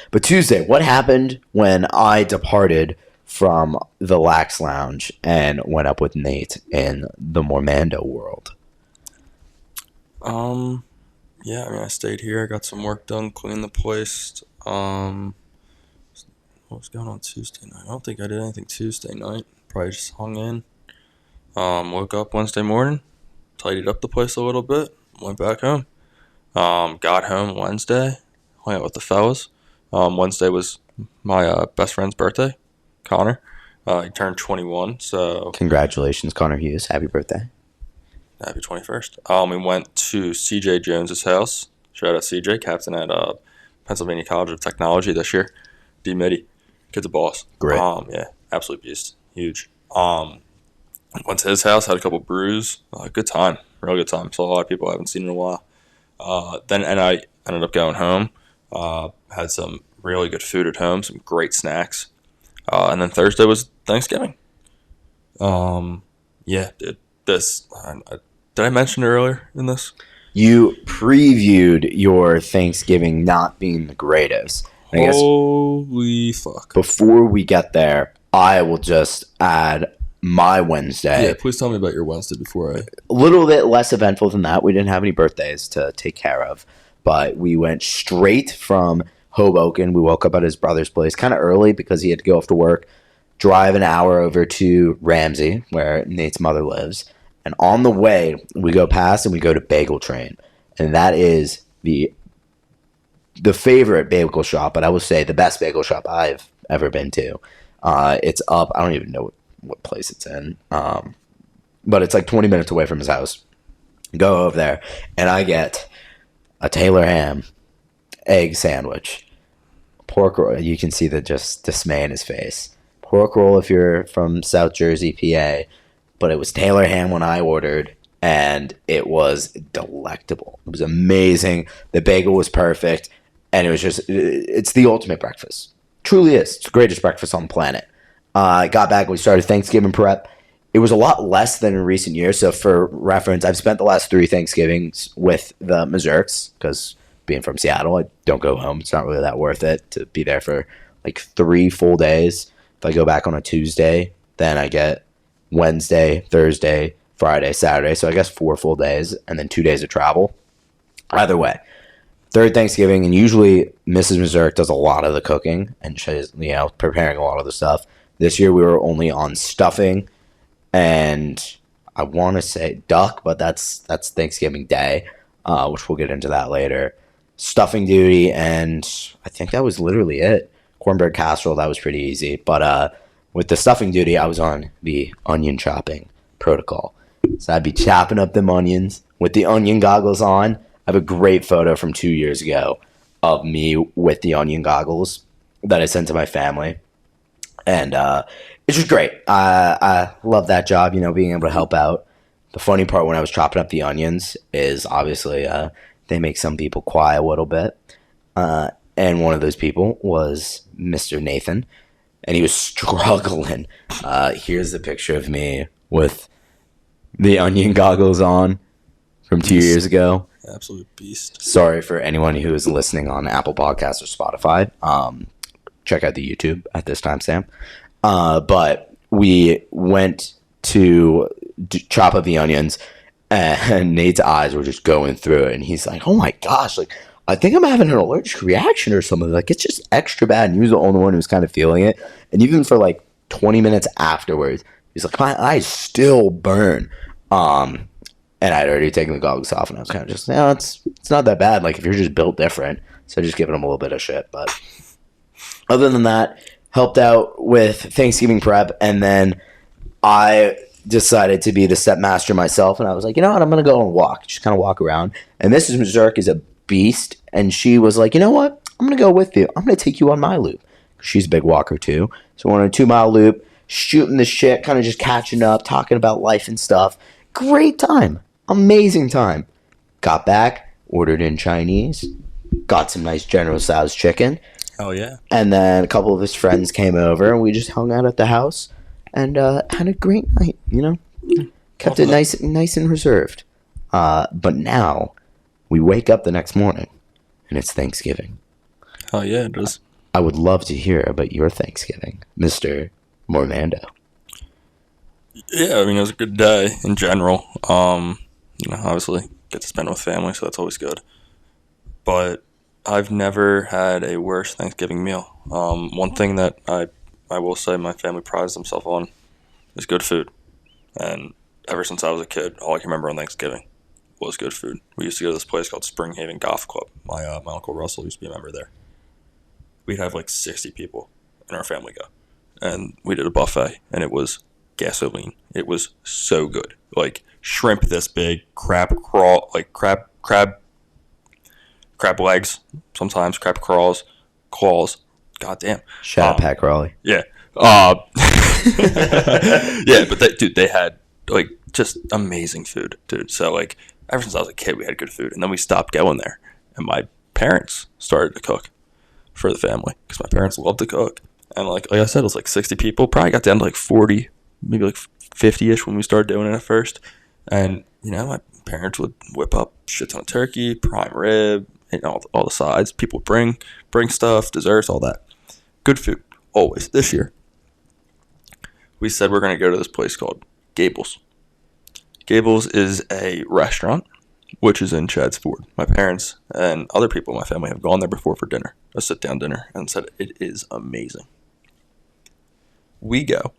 But Tuesday, what happened when I departed from the Lax Lounge and went up with Nate in the Mormando world? Yeah, I mean, I stayed here. I got some work done, cleaned the place. What was going on Tuesday night? I don't think I did anything Tuesday night. Probably just hung in. Woke up Wednesday morning, tidied up the place a little bit, went back home. Got home Wednesday, hung out with the fellas. Wednesday was my best friend's birthday, Connor. He turned 21, so... Congratulations, Connor Hughes. Happy birthday. Happy 21st. We went to CJ Jones's house. Shout out CJ, captain at Pennsylvania College of Technology this year. D-Mitty. Kid's a boss. Great. Yeah, absolute beast. Huge. Went to his house, had a couple brews. Good time. Real good time. Saw a lot of people I haven't seen in a while. Then I ended up going home. Had some really good food at home, some great snacks. And then Thursday was Thanksgiving. Yeah, dude. Did I mention it earlier in this? You previewed your Thanksgiving not being the greatest. I guess holy fuck. Before we get there, I will just add my Wednesday. Yeah, please tell me about your Wednesday before I... A little bit less eventful than that. We didn't have any birthdays to take care of, but we went straight from Hoboken. We woke up at his brother's place kind of early because he had to go off to work, drive an hour over to Ramsey, where Nate's mother lives. And on the way, we go past and we go to Bagel Train. And that is the favorite bagel shop, but I will say the best bagel shop I've ever been to. It's up, I don't even know what place it's in, but it's like 20 minutes away from his house. Go over there, and I get a Taylor ham egg sandwich, pork roll. You can see the just dismay in his face. Pork roll if you're from South Jersey, PA, but it was Taylor ham when I ordered, and it was delectable. It was amazing. The bagel was perfect. And it was just, it's the ultimate breakfast. Truly is. It's the greatest breakfast on the planet. I got back, we started Thanksgiving prep. It was a lot less than in recent years. So for reference, I've spent the last 3 Thanksgivings with the Mazurks, because being from Seattle, I don't go home. It's not really that worth it to be there for like 3 full days. If I go back on a Tuesday, then I get Wednesday, Thursday, Friday, Saturday. So I guess 4 full days and then 2 days of travel. Either way. third Thanksgiving, and usually Mrs. Mazurk does a lot of the cooking, and she's, you know, preparing a lot of the stuff. This year we were only on stuffing, and I want to say duck, but that's Thanksgiving Day, which we'll get into that later. Stuffing duty, and I think that was literally it. Cornbread casserole, that was pretty easy. But with the stuffing duty, I was on the onion chopping protocol. So I'd be chopping up them onions with the onion goggles on. I have a great photo from 2 years ago of me with the onion goggles that I sent to my family. And it's just great. I love that job, you know, being able to help out. The funny part when I was chopping up the onions is obviously they make some people cry a little bit. And one of those people was Mr. Nathan. And he was struggling. Here's the picture of me with the onion goggles on from 2 years ago. Absolute beast. Sorry for anyone who is listening on Apple Podcasts or Spotify. Check out the YouTube at this timestamp. But we went to chop up the onions, and Nate's eyes were just going through it, and he's like, "Oh my gosh, like I think I'm having an allergic reaction or something. Like it's just extra bad." And he was the only one who was kind of feeling it. And even for like 20 minutes afterwards, he's like, "My eyes still burn." And I'd already taken the goggles off, and I was kind of just, no, it's not that bad. Like if you're just built different, so just giving him a little bit of shit. But other than that, helped out with Thanksgiving prep, and then I decided to be the step master myself, and I was like, you know what, I'm gonna go and walk, just kind of walk around. And Mrs. Mazurk is a beast, and she was like, you know what, I'm gonna go with you. I'm gonna take you on my loop. She's a big walker too, so we're on a 2-mile loop, shooting the shit, kind of just catching up, talking about life and stuff. Great time, amazing time. Got back, ordered in Chinese, got some nice General Tso's chicken. Oh yeah. And then a couple of his friends came over, and we just hung out at the house and had a great night, you know? Kept it nice and reserved. But now we wake up the next morning, and it's Thanksgiving. Oh yeah, it is. I would love to hear about your Thanksgiving, Mr. Mormando. Yeah, I mean, it was a good day in general. You know, obviously get to spend with family, so that's always good. But I've never had a worse Thanksgiving meal. One thing that I will say my family prides themselves on is good food. And ever since I was a kid, all I can remember on Thanksgiving was good food. We used to go to this place called Spring Haven Golf Club. My Uncle Russell used to be a member there. We'd have like 60 people in our family go. And we did a buffet, and it was gasoline. It was so good. Like shrimp this big, crab legs, sometimes crab claws. God damn. Shout out Pat Crawley. Yeah. Yeah, but they had like just amazing food, dude. So like ever since I was a kid, we had good food, and then we stopped going there, and my parents started to cook for the family because my parents love to cook. And like I said, it was like 60 people. Probably got down to like 40, maybe like 50-ish when we started doing it at first. And you know, my parents would whip up shit ton of turkey, prime rib, and all the sides. People would bring stuff, desserts, all that. Good food always. This year, we said we're going to go to this place called Gables. Gables is a restaurant, which is in Chadds Ford. My parents and other people in my family have gone there before for dinner, a sit-down dinner, and said it is amazing. We go,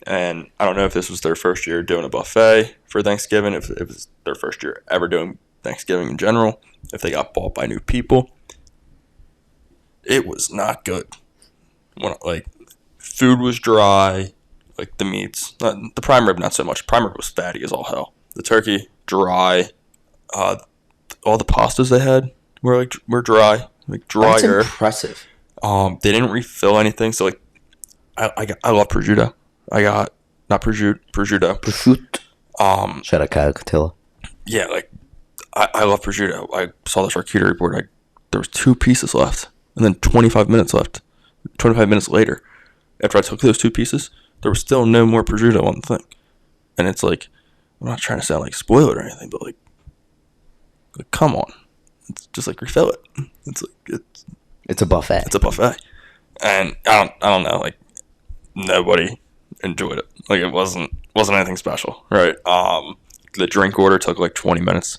and I don't know if this was their first year doing a buffet for Thanksgiving, if it was their first year ever doing Thanksgiving in general, if they got bought by new people. It was not good. Like, food was dry, like the meats, the prime rib not so much. Prime rib was fatty as all hell. The turkey, dry. All the pastas they had were dry, like drier. That's impressive. They didn't refill anything, so like I love prosciutto. I got not prosciutto. Shout out Kyle Catilla. Yeah, like I love prosciutto. I saw the charcuterie board. There was 2 pieces left, and then 25 minutes left. 25 minutes later, after I took those 2 pieces, there was still no more prosciutto on the thing. And it's like, I'm not trying to sound like spoiled or anything, but like come on, it's just like refill it. It's a buffet. It's a buffet, and I don't know. Like nobody enjoyed it. Like it wasn't anything special, right? The drink order took like 20 minutes.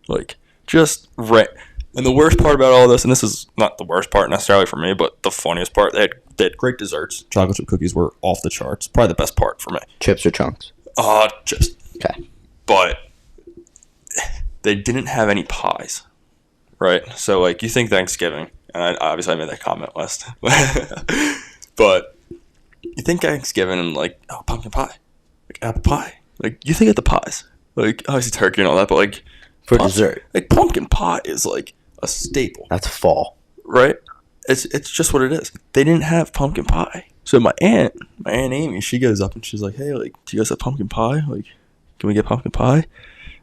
Like Just right. And the worst part about all this, and this is not the worst part necessarily for me, but the funniest part, they had great desserts. Chocolate chip cookies were off the charts. Probably the best part for me. Chips or chunks? Chips. Okay. But they didn't have any pies, right? So, like, you think Thanksgiving, and obviously I made that comment last, but you think Thanksgiving and, like, pumpkin pie, like, apple pie. Like, you think of the pies. Like, obviously turkey and all that, but, like, For dessert. Like, pumpkin pie is, like, a staple. That's fall. Right? It's just what it is. They didn't have pumpkin pie. So my aunt Amy, she goes up and she's like, hey, like, do you guys have pumpkin pie? Like, can we get pumpkin pie?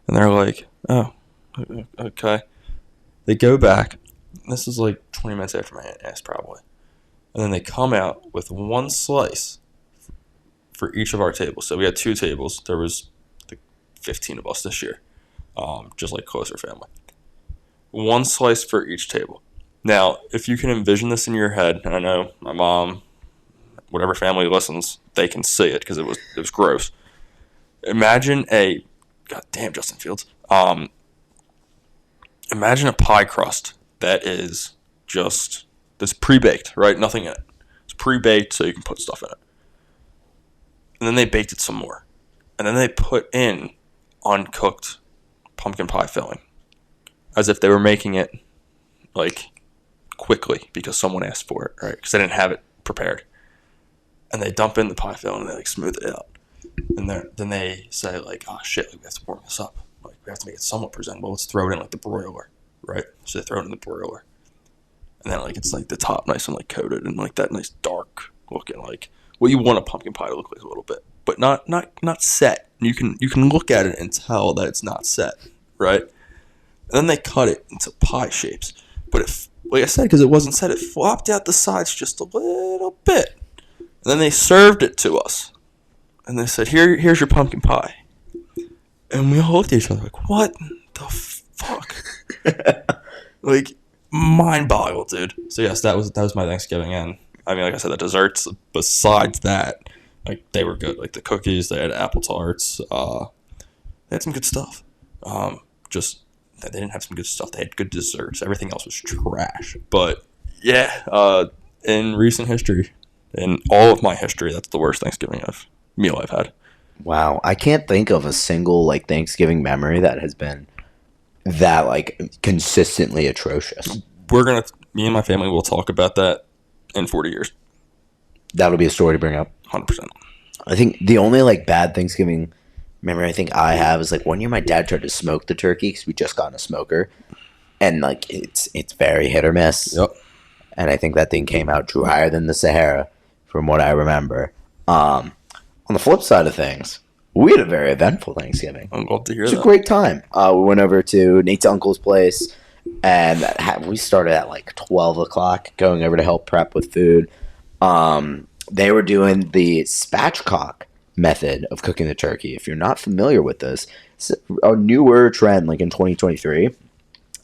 And they're like, oh, okay. They go back. This is like 20 minutes after my aunt asked, probably. And then they come out with one slice for each of our tables. So we had 2 tables. There was like 15 of us this year, just like closer family. One slice for each table. Now, if you can envision this in your head, and I know my mom, whatever family listens, they can see it because it was gross. Imagine goddamn Justin Fields. Imagine a pie crust that's pre-baked, right? Nothing in it. It's pre-baked so you can put stuff in it. And then they baked it some more. And then they put in uncooked pumpkin pie filling. As if they were making it, like, quickly because someone asked for it, right? Because they didn't have it prepared. And they dump in the pie filling and they, like, smooth it out. And then they say, like, oh, shit, like, we have to warm this up. Like, we have to make it somewhat presentable. Let's throw it in, like, the broiler, right? So they throw it in the broiler. And then, like, it's, like, the top nice and, like, coated and, like, that nice dark looking, like, what you want a pumpkin pie to look like a little bit. But not set. You can look at it and tell that it's not set, right? And then they cut it into pie shapes. But like I said, because it wasn't set, it flopped out the sides just a little bit. And then they served it to us. And they said, here's your pumpkin pie. And we all looked at each other like, what the fuck? Like, mind boggled, dude. So yes, that was my Thanksgiving. And I mean, like I said, the desserts, besides that, like, they were good. Like, the cookies, they had apple tarts. They had some good stuff. Just they didn't have some good stuff. They had good desserts. Everything else was trash. But yeah, in recent history, in all of my history, that's the worst Thanksgiving meal I've had. Wow, I can't think of a single, like, Thanksgiving memory that has been that, like, consistently atrocious. Me and my family will talk about that in 40 years. That'll be a story to bring up. 100%. I think the only, like, bad Thanksgiving memory I think I have is, like, one year my dad tried to smoke the turkey because we just got a smoker, and, like, it's very hit or miss. Yep. And I think that thing came out drier than the Sahara, from what I remember. On the flip side of things, we had a very eventful Thanksgiving. I'm glad to hear that. It was a great time. We went over to Nate's uncle's place, and we started at, like, 12 o'clock, going over to help prep with food. They were doing the spatchcock method of cooking the turkey. If you're not familiar with this, it's a newer trend, like in 2023.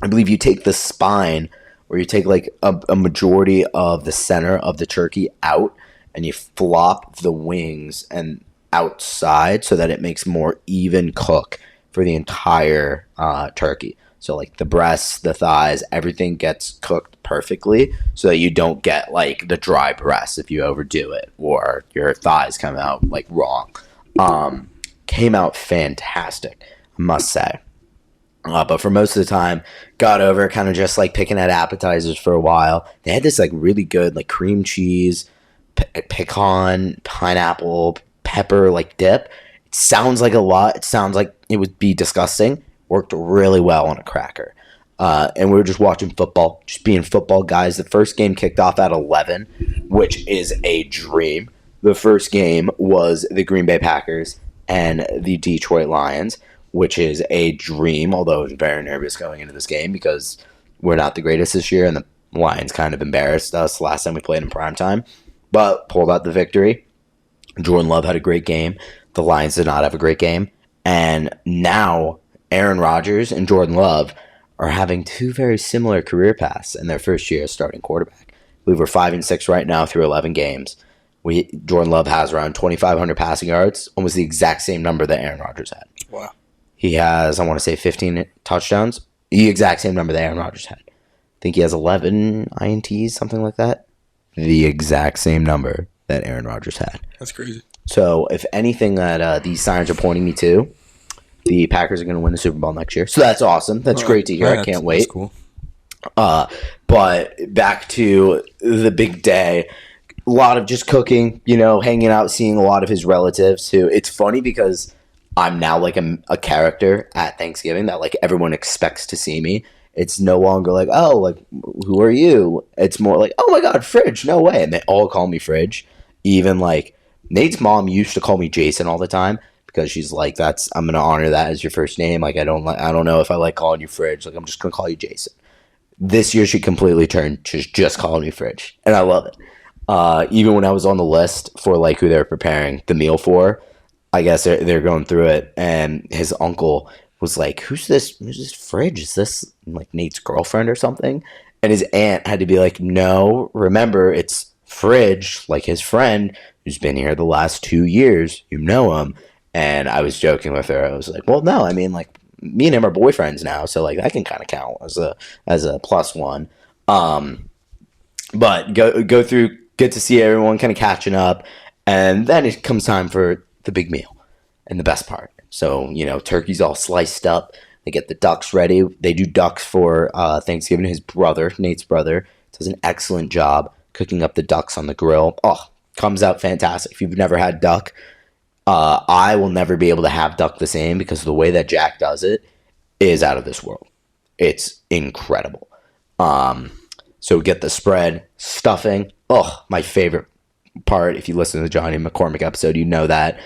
I believe you take the spine, or you take, like, a majority of the center of the turkey out, and you flop the wings and outside so that it makes more even cook for the entire turkey. So, like, the breasts, the thighs, everything gets cooked perfectly so that you don't get, like, the dry breasts if you overdo it, or your thighs come out, like, wrong. Came out fantastic, I must say. But for most of the time, got over kind of just, like, picking at appetizers for a while. They had this, like, really good, like, cream cheese, pecan, pineapple, pepper, like, dip. It sounds like a lot. It sounds like it would be disgusting. Worked really well on a cracker. And we were just watching football, just being football guys. The first game kicked off at 11, which is a dream. The first game was the Green Bay Packers and the Detroit Lions, which is a dream, although I was very nervous going into this game because we're not the greatest this year, and the Lions kind of embarrassed us last time we played in primetime, but pulled out the victory. Jordan Love had a great game. The Lions did not have a great game. And now Aaron Rodgers and Jordan Love are having 2 very similar career paths in their first year as starting quarterback. We were 5-6 right now through 11 games. Jordan Love has around 2,500 passing yards, almost the exact same number that Aaron Rodgers had. Wow. He has, I want to say, 15 touchdowns, The exact same number that Aaron Rodgers had. I think he has 11 INTs, something like that. The exact same number that Aaron Rodgers had. That's crazy. So if anything that these signs are pointing me to, the Packers are going to win the Super Bowl next year. So that's awesome. That's great to hear. I can't wait. That's cool. But back to the big day. A lot of just cooking, hanging out, seeing a lot of his relatives who, it's funny because I'm now like a character at Thanksgiving that like everyone expects to see me. It's no longer like, oh, like, who are you? It's more like, oh my God, Fridge, no way. And they all call me Fridge. Even like Nate's mom used to call me Jason all the time because she's like, I'm going to honor that as your first name. Like, I don't know if I like calling you Fridge. Like, I'm just going to call you Jason. This year she completely turned to just calling me Fridge. And I love it. Even when I was on the list for like who they were preparing the meal for, I guess they're going through it, and his uncle was like, who's this Fridge? Is this like Nate's girlfriend or something? And his aunt had to be like, no, remember, it's Fridge, like his friend who's been here the last 2 years. You know him. And I was joking with her. I was like, well, no, I mean, like, me and him are boyfriends now, so like that can kind of count as a plus one. But go through, get to see everyone kind of catching up, and then it comes time for the big meal and the best part. So, turkey's all sliced up. They get the ducks ready. They do ducks for Thanksgiving. His brother, Nate's brother, does an excellent job cooking up the ducks on the grill. Oh, comes out fantastic. If you've never had duck, I will never be able to have duck the same because the way that Jack does it is out of this world. It's incredible. So we get the spread, stuffing. Oh, my favorite part. If you listen to the Johnny McCormick episode, you know that.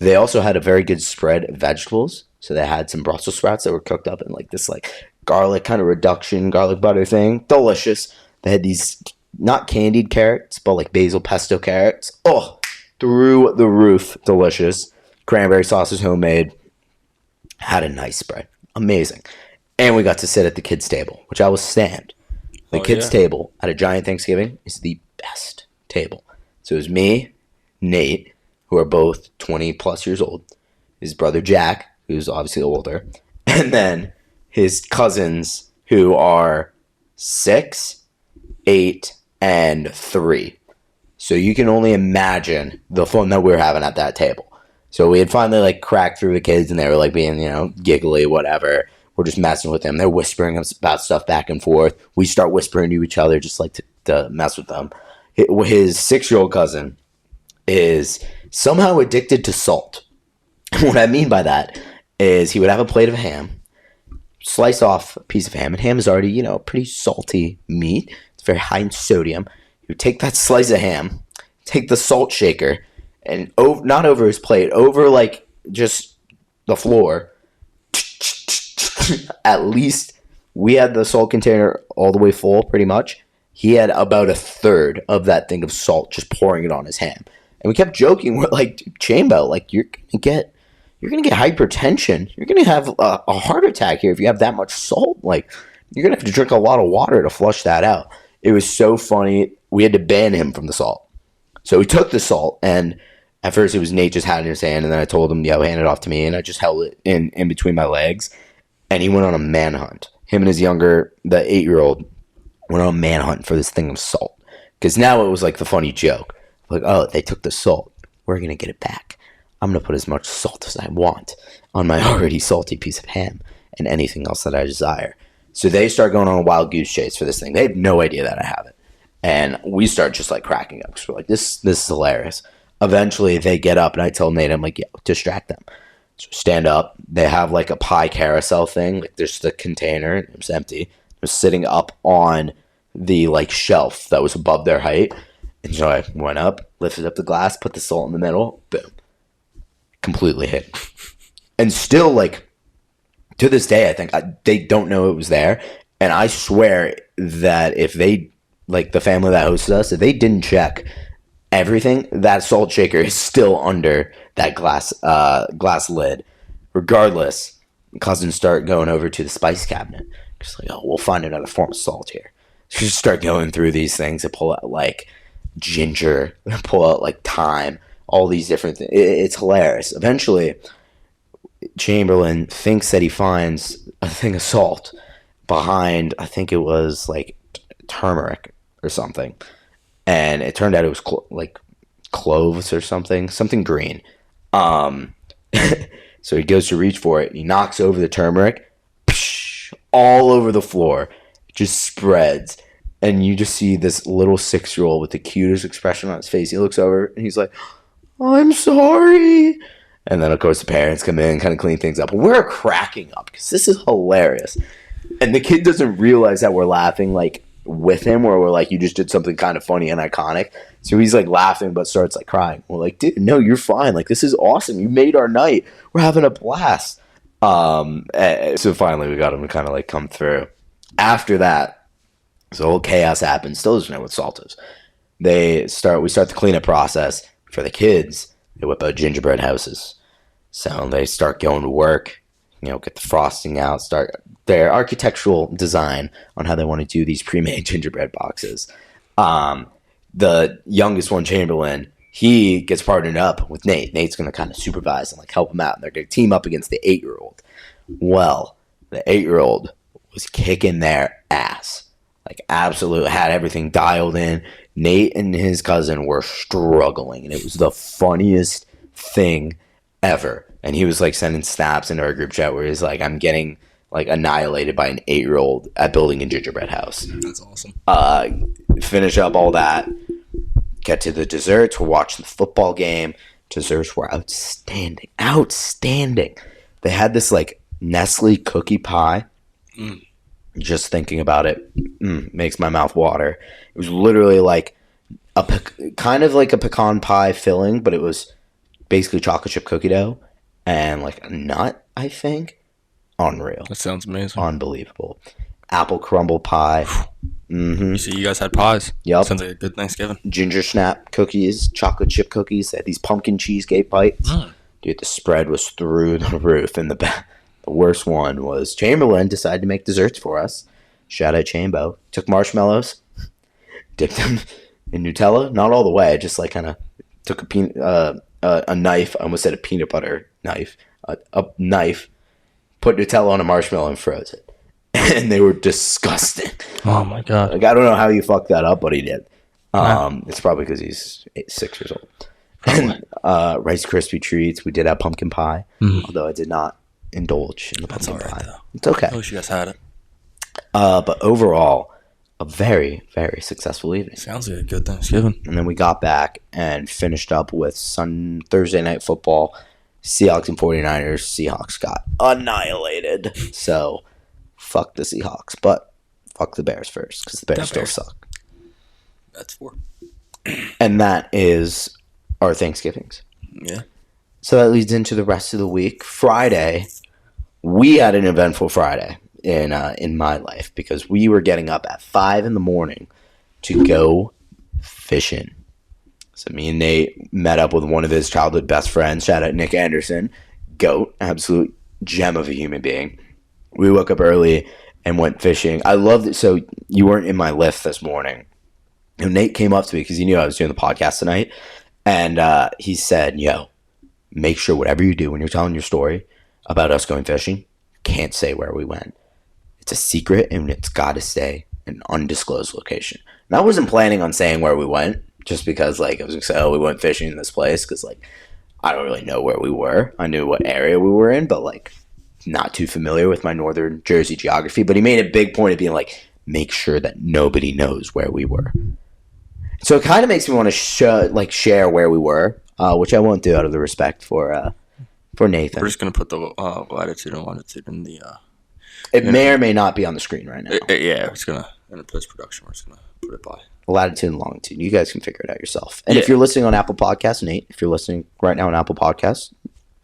They also had a very good spread of vegetables. So they had some Brussels sprouts that were cooked up in like this like garlic kind of reduction, garlic butter thing. Delicious. They had these not candied carrots, but like basil pesto carrots. Oh, through the roof. Delicious. Cranberry sauce is homemade. Had a nice spread. Amazing. And we got to sit at the kids' table, which I will stand. The kids' table at a giant Thanksgiving is the best table. So it was me, Nate, who are both 20 plus years old, his brother Jack, who's obviously older, and then his cousins who are 6, 8, and 3. So you can only imagine the fun that we were having at that table. So we had finally like cracked through the kids, and they were like being, giggly, whatever. We're just messing with them. They're whispering about stuff back and forth. We start whispering to each other just like to mess with them. His 6-year-old cousin is somehow addicted to salt. What I mean by that is he would have a plate of ham, slice off a piece of ham, and ham is already, pretty salty meat. It's very high in sodium. He would take that slice of ham, take the salt shaker, and not over his plate, over like just the floor. At least we had the salt container all the way full, pretty much. He had about a third of that thing of salt, just pouring it on his ham. And we kept joking, we're like, Chambo, like you're gonna get hypertension. You're gonna have a heart attack here if you have that much salt. Like you're gonna have to drink a lot of water to flush that out. It was so funny. We had to ban him from the salt. So we took the salt, and at first it was Nate just had it in his hand, and then I told him, hand it off to me, and I just held it in between my legs. And he went on a manhunt. Him and his younger, the 8-year-old, went on a manhunt for this thing of salt. Because now it was like the funny joke. Like, oh, they took the salt. We're going to get it back. I'm going to put as much salt as I want on my already salty piece of ham and anything else that I desire. So they start going on a wild goose chase for this thing. They have no idea that I have it. And we start just like cracking up. Because we're like, this is hilarious. Eventually they get up, and I tell Nate, I'm like, distract them. So stand up. They have like a pie carousel thing. Like there's the container. It was empty. It was sitting up on the like shelf that was above their height. And so I went up, lifted up the glass, put the salt in the middle. Boom. Completely hit. And still like to this day, I think they don't know it was there. And I swear that if they, like the family that hosted us, if they didn't check everything, that salt shaker is still under that glass lid. Regardless, cousins start going over to the spice cabinet. Just like, oh, we'll find another form of salt here. So just start going through these things and pull out like ginger, pull out like thyme, all these different things. It's hilarious. Eventually, Chamberlain thinks that he finds a thing of salt, behind, I think it was like turmeric or something. And it turned out it was like cloves or something green. So he goes to reach for it. And he knocks over the turmeric, all over the floor. It just spreads. And you just see this little 6-year-old with the cutest expression on his face. He looks over and he's like, I'm sorry. And then, of course, the parents come in and kind of clean things up. We're cracking up because this is hilarious. And the kid doesn't realize that we're laughing, like, with him, or we're like, you just did something kind of funny and iconic. So he's, like, laughing but starts, like, crying. We're like, dude, no, you're fine. Like, this is awesome. You made our night. We're having a blast. So finally we got him to kind of, like, come through. After that, so whole chaos happens. Still doesn't know what salt is. We start the cleanup process for the kids. They whip out gingerbread houses. So they start going to work, get the frosting out, start their architectural design on how they want to do these pre-made gingerbread boxes. The youngest one, Chamberlain, he gets partnered up with Nate. Nate's going to kind of supervise and like help him out. And they're going to team up against the 8-year-old. Well, the 8-year-old was kicking their ass. Like absolutely had everything dialed in. Nate and his cousin were struggling, and it was the funniest thing ever. And he was like sending snaps into our group chat where he's like, I'm getting like annihilated by an 8-year-old at building a gingerbread house. That's awesome. Finish up all that, get to the desserts. We're watching the football game. Desserts were outstanding. They had this like Nestle cookie pie. Just thinking about it makes my mouth water. It was literally like kind of like a pecan pie filling, but it was basically chocolate chip cookie dough and like a nut, I think. Unreal. That sounds amazing. Unbelievable. Apple crumble pie. You see, you guys had pies. Yep. Sounds like a good Thanksgiving. Ginger snap cookies, chocolate chip cookies. They had these pumpkin cheesecake bites. Dude, the spread was through the roof. And the worst one was Chamberlain decided to make desserts for us. Shout out Chambo. Took marshmallows, dipped them in Nutella. Not all the way. Just like kind of took a knife. I almost said a peanut butter knife. A knife. Put Nutella on a marshmallow and froze it. And they were disgusting. Oh my god! Like I don't know how you fucked that up, but he did. It's probably because he's 6 years old. And Rice Krispie treats. We did have pumpkin pie, although I did not indulge in the pumpkin pie. Though. It's okay. I wish you guys had it. But overall, a very, very successful evening. Sounds like a good Thanksgiving. And then we got back and finished up with Thursday night football. Seahawks and 49ers. Seahawks got annihilated. So, fuck the Seahawks. But fuck the Bears first, because the Bears still suck. That's 4. And that is our Thanksgivings. Yeah. So that leads into the rest of the week. Friday, we had an eventful Friday in my life because we were getting up at 5 a.m. to go fishing. So me and Nate met up with one of his childhood best friends. Shout out Nick Anderson. Goat. Absolute gem of a human being. We woke up early and went fishing. I loved it. So you weren't in my lift this morning. And Nate came up to me because he knew I was doing the podcast tonight. And he said, yo, make sure whatever you do when you're telling your story about us going fishing, can't say where we went. It's a secret and it's got to stay in an undisclosed location. And I wasn't planning on saying where we went just because like I was going to say, oh, we went fishing in this place because like I don't really know where we were. I knew what area we were in, but like not too familiar with my northern Jersey geography. But he made a big point of being like, make sure that nobody knows where we were. So it kind of makes me want to share where we were, which I won't do out of the respect for Nathan. We're just gonna put the latitude and longitude in the. It may or may not be on the screen right now. Yeah, it's gonna in the post production. We're just gonna put it by latitude and longitude. You guys can figure it out yourself. And if you're listening on Apple Podcasts, Nate, if you're listening right now on Apple Podcasts,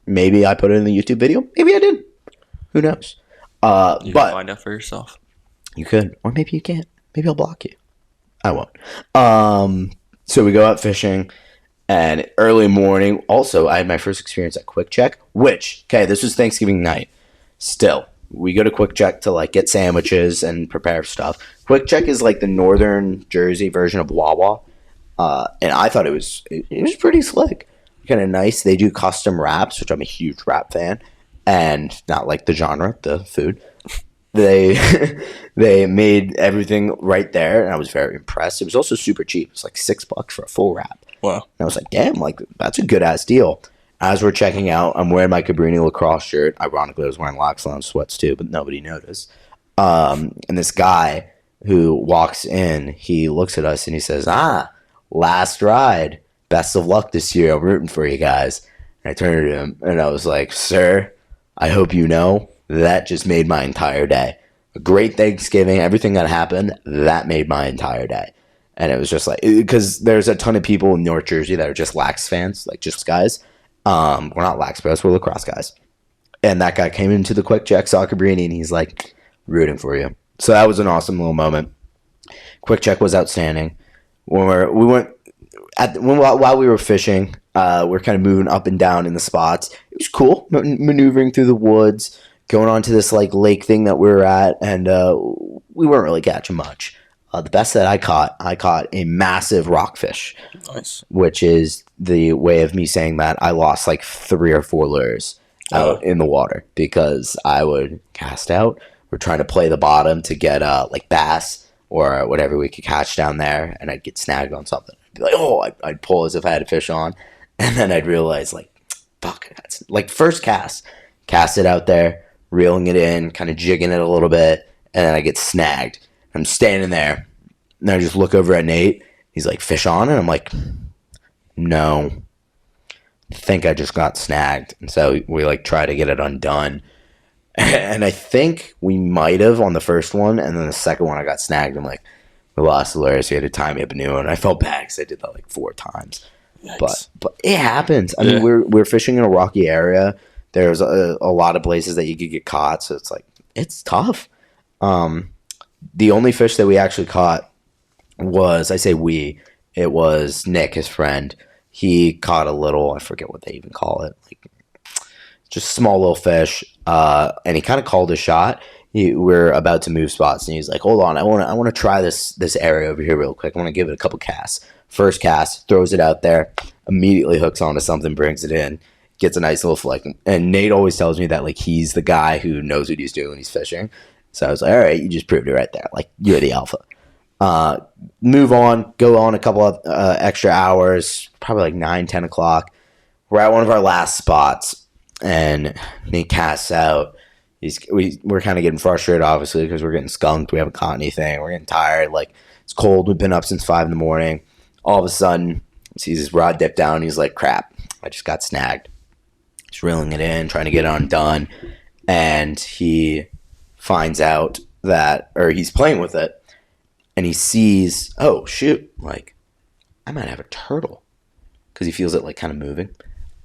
maybe I put it in the YouTube video. Maybe I did. Who knows? You can find out for yourself. You could, or maybe you can't. Maybe I'll block you. I won't. So we go out fishing, and early morning. Also, I had my first experience at QuickCheck, which, okay, this was Thanksgiving night. Still, we go to QuickCheck to like get sandwiches and prepare stuff. QuickCheck is like the northern Jersey version of Wawa, and I thought it was pretty slick, kind of nice. They do custom wraps, which I'm a huge wrap fan, and not like the genre, the food. they they made everything right there, and I was very impressed. It was also super cheap. It was like $6 for a full wrap. Wow. And I was like, damn, like that's a good ass deal. As we're checking out, I'm wearing my Cabrini lacrosse shirt. Ironically, I was wearing Locks Lounge sweats too, but nobody noticed. And this guy who walks in, he looks at us and he says, last ride. Best of luck this year. I'm rooting for you guys. And I turned to him and I was like, sir, I hope you know that just made my entire day. A great Thanksgiving, everything that happened, that made my entire day. And it was just like, because there's a ton of people in North Jersey that are just Lax fans, like just guys. We're not Lax bros, we're lacrosse guys. And that guy came into the QuickCheck, saw Cabrini, and he's like, rooting for you. So that was an awesome little moment. QuickCheck was outstanding. While we were fishing, we're kind of moving up and down in the spots. It was cool, maneuvering through the woods, going on to this like lake thing that we were at, and we weren't really catching much. The best that I caught a massive rockfish. Nice. Which is the way of me saying that I lost like 3 or 4 lures out in the water because I would cast out. We're trying to play the bottom to get like bass or whatever we could catch down there, and I'd get snagged on something. I'd be like, I'd pull as if I had a fish on, and then I'd realize like, fuck, that's like first cast it out there, reeling it in, kind of jigging it a little bit, and then I get snagged. I'm standing there, and I just look over at Nate. He's like, fish on? And I'm like, no. I think I just got snagged. And so we like try to get it undone. And I think we might have on the first one, and then the second one I got snagged. I'm like, we lost the lure, so you had to tie me up a new one. And I felt bad because I did that like 4 times. Yikes. But it happens. I mean, we're fishing in a rocky area. There's a lot of places that you could get caught, so it's like, it's tough. The only fish that we actually caught was, it was Nick, his friend. He caught a little, I forget what they even call it, like just small little fish, and he kind of called a shot. We're about to move spots, and he's like, hold on, I want to try this area over here real quick. I want to give it a couple casts. First cast, throws it out there, immediately hooks onto something, brings it in, gets a nice little flick. And Nate always tells me that like he's the guy who knows what he's doing when he's fishing. So I was like, all right, you just proved it right there. Like, you're the alpha. Move on, go on a couple of extra hours, probably like 9, 10 o'clock. We're at one of our last spots, and he casts out. We're kind of getting frustrated, obviously, because we're getting skunked. We haven't caught anything. We're getting tired. Like, it's cold. We've been up since 5 in the morning. All of a sudden, he sees his rod dip down. He's like, crap, I just got snagged. He's reeling it in, trying to get it undone. And he finds out that, or he's playing with it, and he sees, oh, shoot, like, I might have a turtle. Because he feels it, like, kind of moving.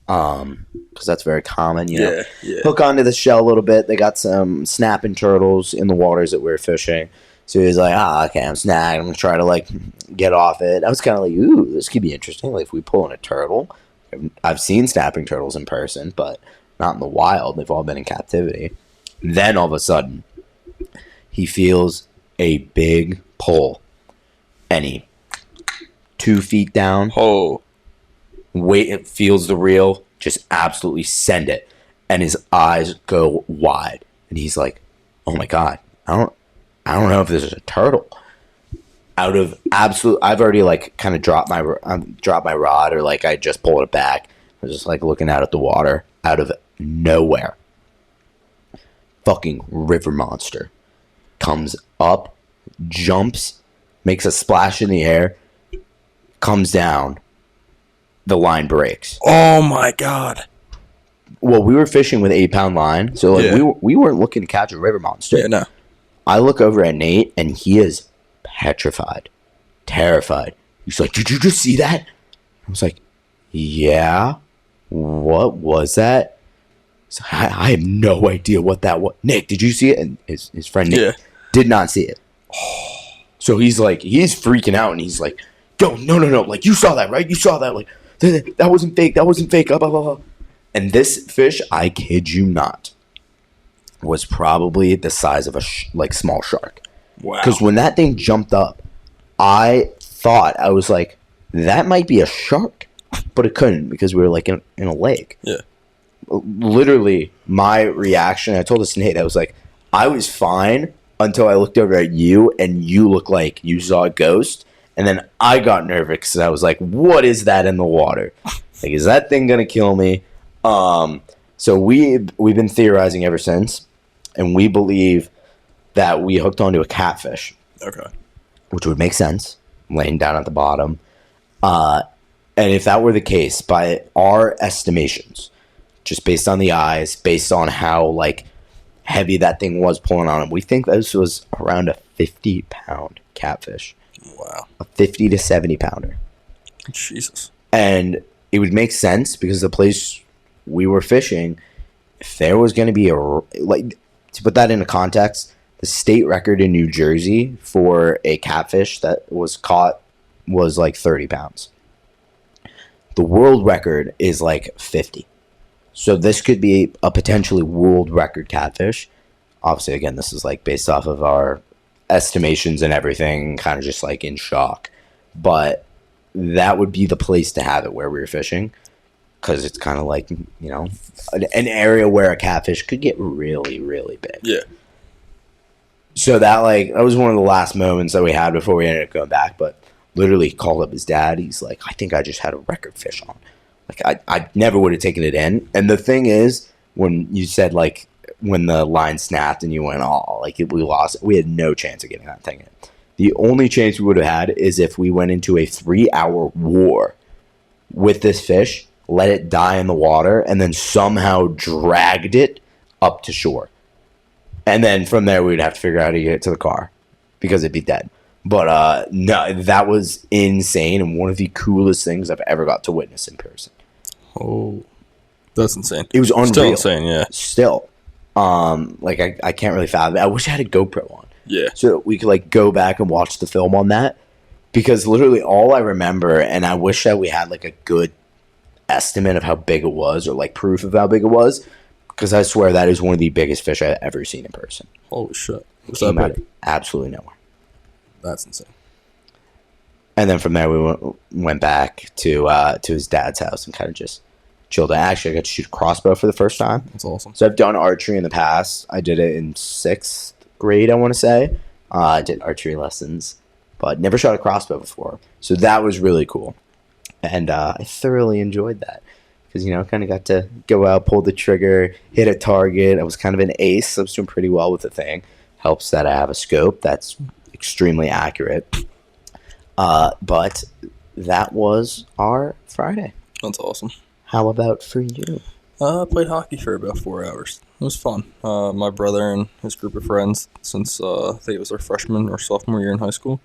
Because that's very common, you know. Yeah. Hook onto the shell a little bit. They got some snapping turtles in the waters that we were fishing. So he was like, okay, I'm snagged. I'm going to try to, like, get off it. I was kind of like, ooh, this could be interesting. Like, if we pull in a turtle. I've seen snapping turtles in person, but not in the wild. They've all been in captivity. Then, all of a sudden, he feels a big pull. And he 2 feet down. Oh. It feels the reel. Just absolutely send it. And his eyes go wide. And he's like, oh, my God. I don't know if this is a turtle. Out of absolute, I've already like kind of dropped my rod, or like I just pulled it back. I was just like looking out at the water. Out of nowhere, fucking river monster comes up, jumps, makes a splash in the air, comes down. The line breaks. Oh my God! Well, we were fishing with 8-pound line, so like we weren't looking to catch a river monster. Yeah, no. I look over at Nate, and he is petrified, terrified. He's like, did you just see that? I was like, yeah. What was that? So I have no idea what that was. Nick, did you see it? And his friend Nick did not see it. So he's freaking out, and he's like, yo, no. Like, you saw that, right? You saw that. Like, that wasn't fake. That wasn't fake. Blah, blah, blah. And this fish, I kid you not, was probably the size of a small shark. Wow. Because when that thing jumped up, I was like, that might be a shark. But it couldn't, because we were like in a lake. Yeah. Literally, my reaction, I told this to Nate, I was like, I was fine until I looked over at you, and you looked like you saw a ghost. And then I got nervous because I was like, what is that in the water? Like, is that thing going to kill me? So we've been theorizing ever since, and we believe that we hooked onto a catfish. Okay. Which would make sense, laying down at the bottom. And if that were the case, by our estimations, just based on the eyes, based on how like heavy that thing was pulling on him, we think this was around a 50-pound catfish. Wow. A 50 to 70 pounder. Jesus. And it would make sense because the place we were fishing, if there was going to be like, to put that into context, the state record in New Jersey for a catfish that was caught was like 30 pounds. The world record is like 50. So this could be a potentially world record catfish. Obviously, again, this is like based off of our estimations and everything, kind of just like in shock. But that would be the place to have it where we were fishing, because it's kind of like, you know, an area where a catfish could get really, really big. Yeah. So that was one of the last moments that we had before we ended up going back. But literally called up his dad. He's like, I think I just had a record fish on. Like, I never would have taken it in. And the thing is, when you said, like, when the line snapped and you went, oh, like, we lost, we had no chance of getting that thing in. The only chance we would have had is if we went into a 3-hour war with this fish, let it die in the water, and then somehow dragged it up to shore. And then from there, we'd have to figure out how to get it to the car because it'd be dead. But no, that was insane, and one of the coolest things I've ever got to witness in person. Oh, that's insane. It was unreal. Still insane, yeah. Still. Like, I can't really fathom it. I wish I had a GoPro on. Yeah. So that we could, like, go back and watch the film on that. Because literally all I remember, and I wish that we had, like, a good estimate of how big it was, or, like, proof of how big it was. Because I swear that is one of the biggest fish I've ever seen in person. Holy shit. Was Came that out big? of absolutely nowhere. That's insane. And then from there, we went back to his dad's house and kind of just chilled out. Actually, I got to shoot a crossbow for the first time. That's awesome. So I've done archery in the past. I did it in 6th grade, I want to say. I did archery lessons, but never shot a crossbow before. So that was really cool. And I thoroughly enjoyed that. Because, you know, kind of got to go out, pull the trigger, hit a target. I was kind of an ace. So I was doing pretty well with the thing. Helps that I have a scope that's extremely accurate. But that was our Friday. That's awesome. How about for you? I played hockey for about 4 hours. It was fun. My brother and his group of friends, since I think it was their freshman or sophomore year in high school,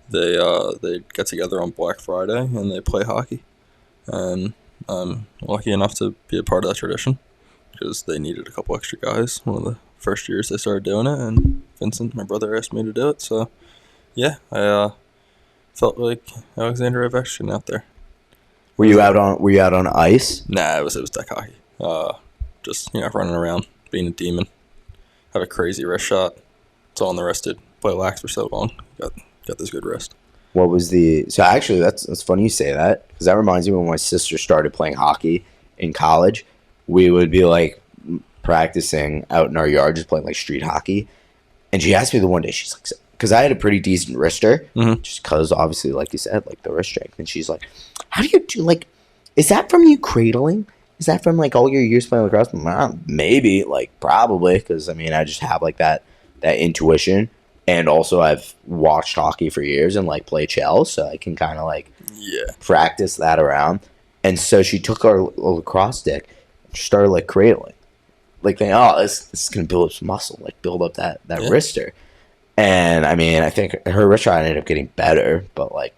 they get together on Black Friday and they play hockey. And I'm lucky enough to be a part of that tradition because they needed a couple extra guys. One of the first years they started doing it, and Vincent, my brother, asked me to do it. So, yeah, I felt like Alexander Ovechkin out there. Were you out on ice? Nah, it was deck hockey. Just, you know, running around, being a demon. Have a crazy wrist shot. That's all on the wrist did. Play lax for so long. Got this good wrist. What was the... So actually, that's funny you say that, because that reminds me when my sister started playing hockey in college, we would be like practicing out in our yard, just playing like street hockey. And she asked me the one day, she's like, because I had a pretty decent wrister, just because obviously, like you said, like the wrist strength. And she's like, how do you do, like, is that from you cradling? Is that from like all your years playing lacrosse? Maybe, like probably, because I mean, I just have like that intuition. And also I've watched hockey for years and like play chell, so I can kind of like practice that around. And so she took our lacrosse stick and started like cradling. Like thinking, oh, this is going to build up some muscle, like build up that wrister. And I mean, I think her wrist shot ended up getting better, but like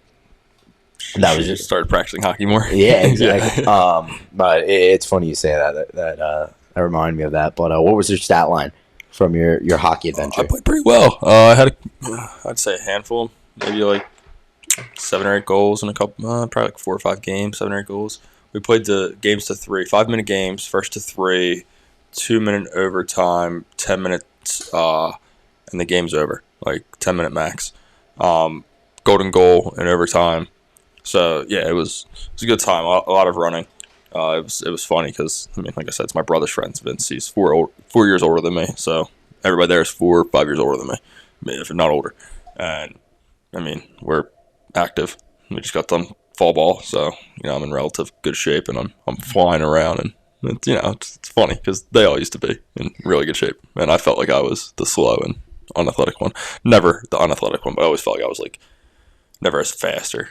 that was just started practicing hockey more. Yeah, exactly. But it's funny you say that reminded me of that. But what was your stat line from your hockey adventure? I played pretty well. I had I'd say a handful, maybe like 7 or 8 goals in a couple, probably like 4 or 5 games, 7 or 8 goals. We played the games to 3, 5-minute games, first to 3, 2-minute overtime, 10 minutes, and the game's over, like 10-minute max. Golden goal in overtime. So yeah, it was a good time. A lot of running. It was funny because I mean, like I said, it's my brother's friends. Vince, he's 4 years older than me, so everybody there is 4 or 5 years older than me, if not older. And, I mean, we're active. We just got done fall ball, so, I'm in relative good shape, and I'm flying around, and it's funny because they all used to be in really good shape, and I felt like I was the slow and unathletic one. Never the unathletic one, but I always felt like I was like never as fast or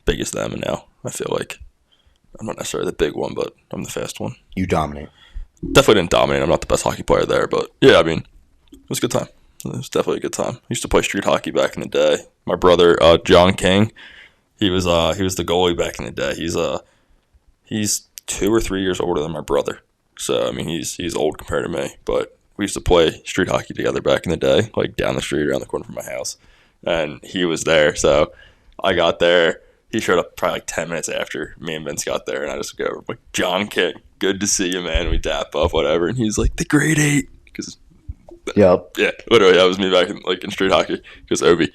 big as them, and now I feel like I'm not necessarily the big one, but I'm the fast one. You dominate. Definitely didn't dominate. I'm not the best hockey player there, but yeah, I mean, it was a good time. It was definitely a good time. I used to play street hockey back in the day. My brother, John King, he was the goalie back in the day. He's 2 or 3 years older than my brother, so I mean he's old compared to me. But we used to play street hockey together back in the day, like down the street around the corner from my house, and he was there. So I got there. He showed up probably like 10 minutes after me and Vince got there, and I just go over, like, John King, good to see you, man. We dap up, whatever, and he's like, the grade 8, because Yep. yeah, literally that was me back in street hockey, because Obi,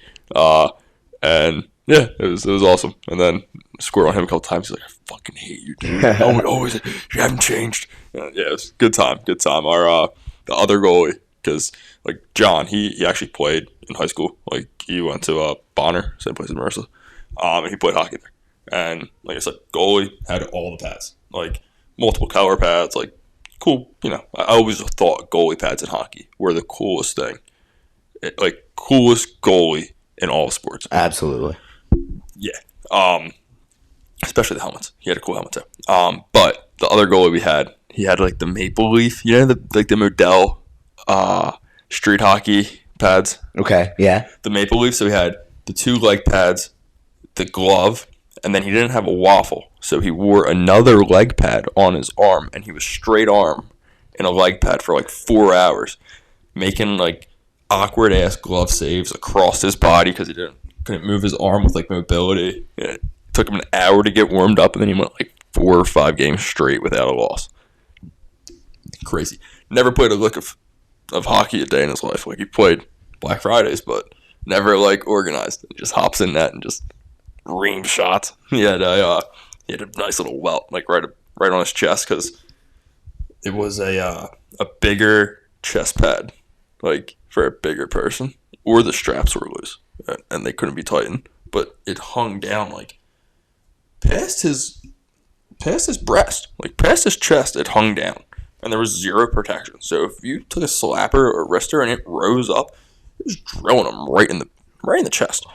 and yeah, it was awesome. And then scored on him a couple times. He's like, I fucking hate you, dude. always you haven't changed. Yeah, it was good time. Our the other goalie, because like John, he actually played in high school. Like he went to Bonner, same place as Marissa. And he played hockey there. And like I said, goalie had all the pads, like multiple color pads, like cool. I always thought goalie pads in hockey were the coolest thing, coolest goalie in all sports. Absolutely. Yeah. Especially the helmets. He had a cool helmet too. But the other goalie we had, he had like the maple leaf, the Modell street hockey pads. Okay. Yeah. The maple leaf. So he had the 2 leg pads, the glove, and then he didn't have a waffle, so he wore another leg pad on his arm, and he was straight arm in a leg pad for like 4 hours, making like awkward ass glove saves across his body because he couldn't move his arm with like mobility. It took him an hour to get warmed up, and then he went like 4 or 5 games straight without a loss. Crazy. Never played a lick of hockey a day in his life. Like he played Black Fridays, but never like organized. He just hops in net and just ream shots. He had a nice little welt like right on his chest because it was a bigger chest pad, like for a bigger person, or the straps were loose and they couldn't be tightened, but it hung down like past his breast, like past his chest. It hung down, and there was zero protection. So if you took a slapper or wrister and it rose up, it was drilling him right in the chest.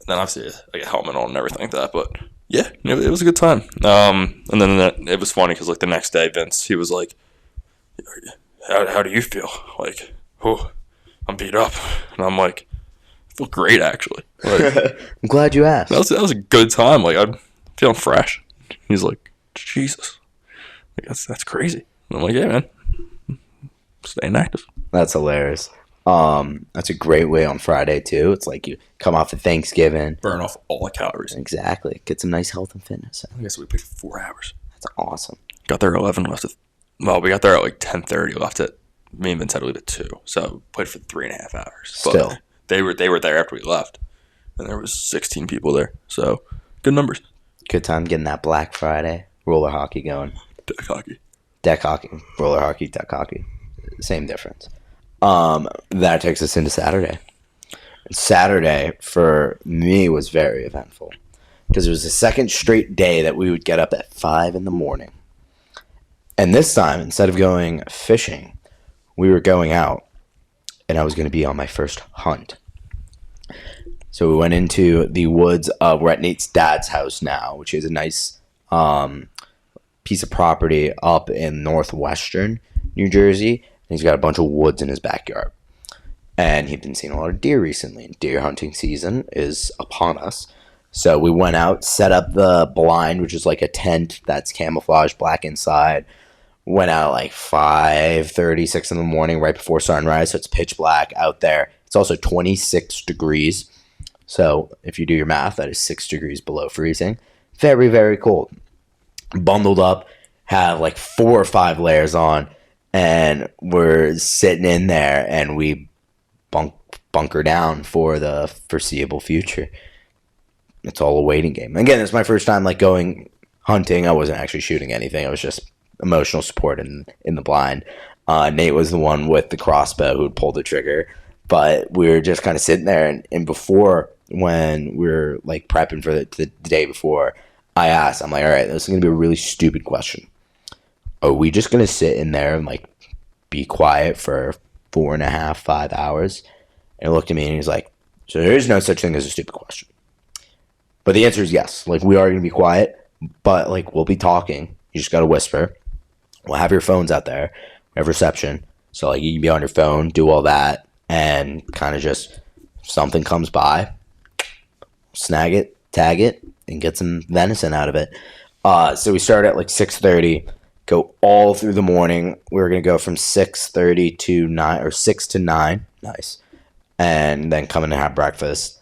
And then obviously like a helmet on and everything like that. But yeah, it was a good time. And then it was funny because like the next day, Vince, he was like, "How do you feel?" Like, "Oh, I'm beat up," and I'm like, "I feel great actually." Like, I'm glad you asked. That was a good time. Like I'm feeling fresh. He's like, "Jesus, like, that's crazy." And I'm like, "Yeah, man, staying active." That's hilarious. That's a great way on Friday too. It's like you come off of Thanksgiving, Burn off all the calories. Exactly. Get some nice health and fitness. I guess we played for 4 hours. That's awesome. Got there at 11, left at, well, we got there at like 10:30, left at, me and Vince had to leave at 2, so played for 3.5 hours. Still. But they were there after we left, and there was 16 people there, so good numbers. Good time getting that Black Friday roller hockey going. Deck hockey. Roller hockey, deck hockey. Same difference. That takes us into Saturday. Saturday for me was very eventful because it was the second straight day that we would get up at 5 a.m. And this time, instead of going fishing, we were going out, and I was going to be on my first hunt. So we went into the woods. We're at Nate's dad's house now, which is a nice piece of property up in northwestern New Jersey. He's got a bunch of woods in his backyard. And he'd been seeing a lot of deer recently. And deer hunting season is upon us. So we went out, set up the blind, which is like a tent that's camouflage black inside. Went out like 5:30, 6 in the morning, right before sunrise. So it's pitch black out there. It's also 26 degrees. So if you do your math, that is 6 degrees below freezing. Very, very cold. Bundled up, have like 4 or 5 layers on. And we're sitting in there, and we bunker down for the foreseeable future. It's all a waiting game. Again, it's my first time like going hunting. I wasn't actually shooting anything. I was just emotional support in the blind. Nate was the one with the crossbow who'd pulled the trigger. But we were just kind of sitting there, and before, when we were like prepping for the day before, I asked, I'm like, all right, this is going to be a really stupid question. Are we just going to sit in there and like be quiet for 4.5, 5 hours? And he looked at me and he's like, so there is no such thing as a stupid question. But the answer is yes. Like, we are going to be quiet, but like we'll be talking. You just got to whisper. We'll have your phones out there. We have reception. So like you can be on your phone, do all that. And kind of just, if something comes by, snag it, tag it, and get some venison out of it. So we started at like 6:30, go all through the morning. We were going to go from 6:30 to 9, or 6 to 9. Nice. And then come in and have breakfast.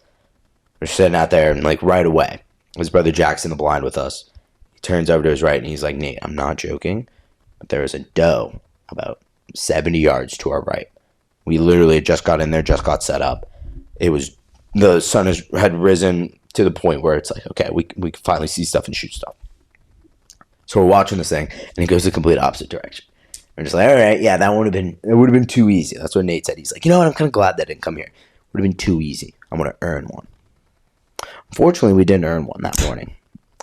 We're sitting out there, and like right away, his brother Jack's in the blind with us. He turns over to his right, and he's like, Nate, I'm not joking, but there is a doe about 70 yards to our right. We literally just got in there, just got set up. It was, the sun had risen to the point where it's like, okay, we can finally see stuff and shoot stuff. So we're watching this thing, and it goes the complete opposite direction. We're just like, all right, yeah, it would have been too easy. That's what Nate said. He's like, you know what, I'm kind of glad that didn't come here. It would have been too easy. I'm going to earn one. Unfortunately, we didn't earn one that morning.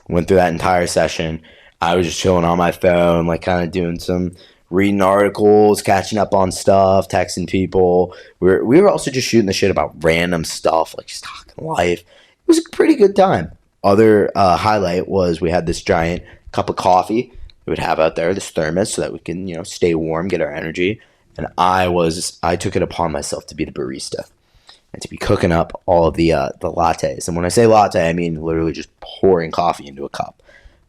Went through that entire session. I was just chilling on my phone, like kind of doing some reading articles, catching up on stuff, texting people. We were also just shooting the shit about random stuff, like just talking life. It was a pretty good time. Other highlight was we had this giant cup of coffee we would have out there, this thermos, so that we can, stay warm, get our energy. And I took it upon myself to be the barista and to be cooking up all of the lattes. And when I say latte, I mean literally just pouring coffee into a cup.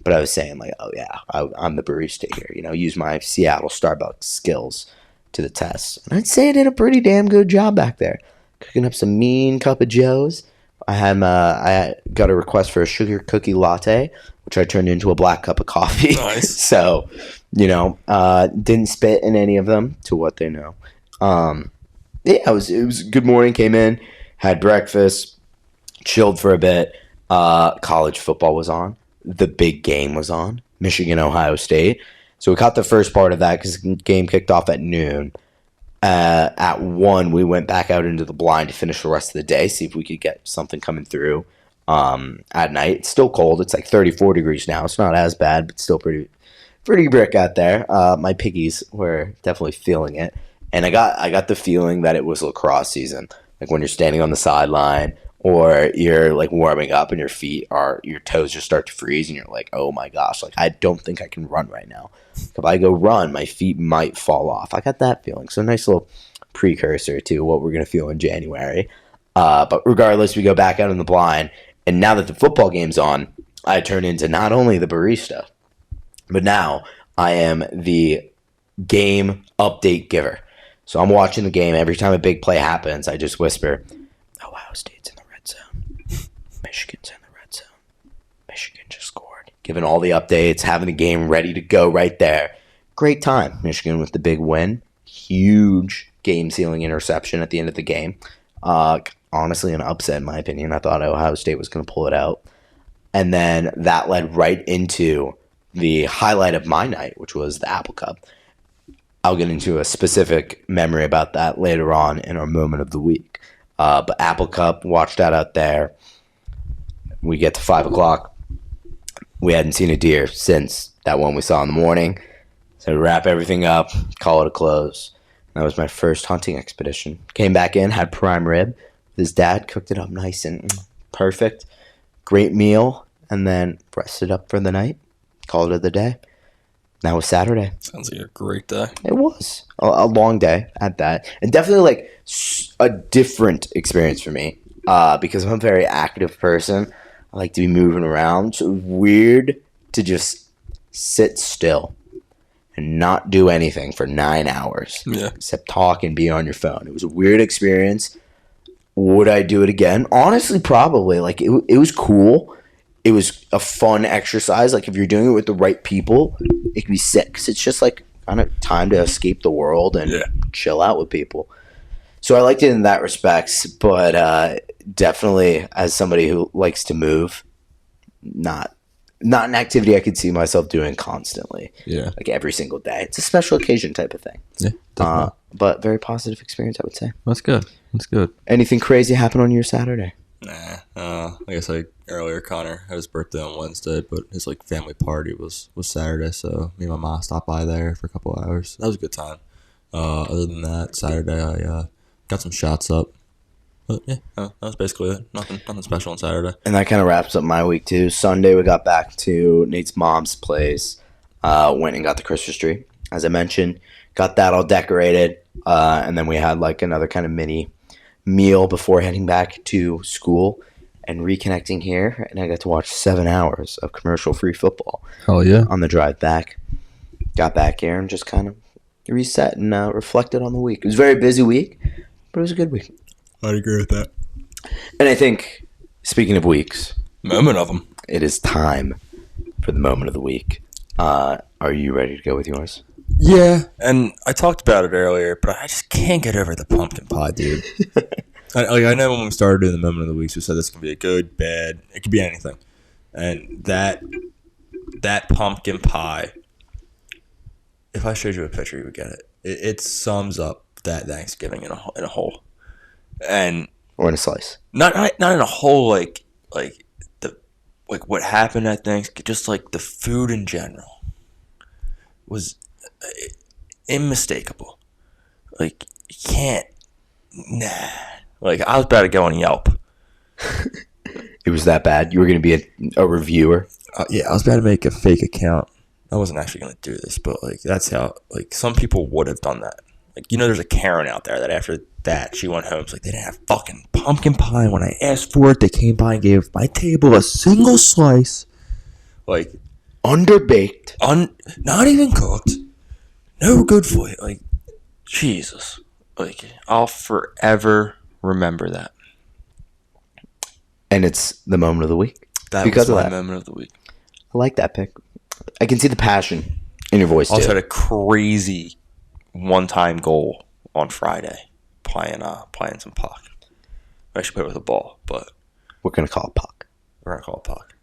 But I was saying, like, oh, yeah, I'm the barista here. Use my Seattle Starbucks skills to the test. And I'd say I did a pretty damn good job back there. Cooking up some mean cup of joes. I got a request for a sugar cookie latte, which I turned into a black cup of coffee. Nice. So, didn't spit in any of them, to what they know. It was a good morning. Came in, had breakfast, chilled for a bit. College football was on. The big game was on, Michigan, Ohio State. So we caught the first part of that because the game kicked off at noon. At 1, we went back out into the blind to finish the rest of the day, see if we could get something coming through at night. It's still cold. It's like 34 degrees now. It's not as bad, but still pretty brick out there. My piggies were definitely feeling it. And I got the feeling that it was lacrosse season, like when you're standing on the sideline, or you're like warming up and your toes just start to freeze and you're like, oh my gosh, like I don't think I can run right now. If I go run, my feet might fall off. I got that feeling. So a nice little precursor to what we're going to feel in January. But regardless, we go back out in the blind. And now that the football game's on, I turn into not only the barista, but now I am the game update giver. So I'm watching the game. Every time a big play happens, I just whisper, Ohio State's in the red zone. Michigan's in the red zone. Michigan just scored. Giving all the updates, having the game ready to go right there. Great time. Michigan with the big win. Huge game-sealing interception at the end of the game. Honestly, an upset in my opinion. I thought Ohio State was going to pull it out. And then that led right into the highlight of my night, which was the Apple Cup. I'll get into a specific memory about that later on in our moment of the week. But Apple Cup, watched that out there. We get to 5 o'clock. We hadn't seen a deer since that one we saw in the morning. So we wrap everything up, call it a close. That was my first hunting expedition. Came back in, had prime rib. His dad cooked it up nice and perfect. Great meal. And then rested up for the night. Called it the day. That was Saturday. Sounds like a great day. It was a long day at that, and definitely like a different experience for me because I'm a very active person. I like to be moving around. So it was weird to just sit still and not do anything for 9 hours, except talk and be on your phone. It was a weird experience. Would I do it again? Honestly, probably. Like it was cool. It was a fun exercise. Like if you're doing it with the right people, it can be sick. 'Cause it's just like kind of time to escape the world and chill out with people. So I liked it in that respects, but definitely as somebody who likes to move, not not an activity I could see myself doing constantly. Yeah. Like every single day. It's a special occasion type of thing. Yeah, definitely. But very positive experience, I would say. That's good. That's good. Anything crazy happen on your Saturday? Nah. I guess like earlier, Connor had his birthday on Wednesday, but his like family party was Saturday, so me and my mom stopped by there for a couple of hours. That was a good time. Other than that, Saturday I got some shots up. But yeah, that was basically it. Nothing special on Saturday. And that kind of wraps up my week too. Sunday we got back to Nate's mom's place. Went and got the Christmas tree, as I mentioned. Got that all decorated. And then we had like another kind of mini meal before heading back to school and reconnecting here. And I got to watch 7 hours of commercial-free football. Oh, yeah. On the drive back. Got back here and just kind of reset and reflected on the week. It was a very busy week, but it was a good week. I'd agree with that. And I think, speaking of weeks, Moment of them. it is time for the moment of the week. Are you ready to go with yours? Yeah, and I talked about it earlier, but I just can't get over the pumpkin pie, dude. I know when we started doing the moment of the weeks, we said this can be a good, bad, it could be anything. And that pumpkin pie, if I showed you a picture, you would get it. It sums up that Thanksgiving in a whole. And Or in a slice? not in a whole like what happened at Thanksgiving, just like the food in general was unmistakable. Like you can't, Like I was about to go on Yelp. It was that bad? You were going to be a reviewer? Yeah, I was about to make a fake account. I wasn't actually going to do this, but like that's how like some people would have done that. Like there's a Karen out there that after that she went home. It's like they didn't have fucking pumpkin pie. When I asked for it, they came by and gave my table a single slice. Like Underbaked. Not even cooked. No good for you. Like Jesus. Like I'll forever remember that. And it's the moment of the week. That because was of my that. moment of the week. I like that pick. I can see the passion in your voice, Also too. had a crazy one-time goal on Friday playing some puck. I actually played with a ball, but We're going to call it puck. we're gonna call it puck.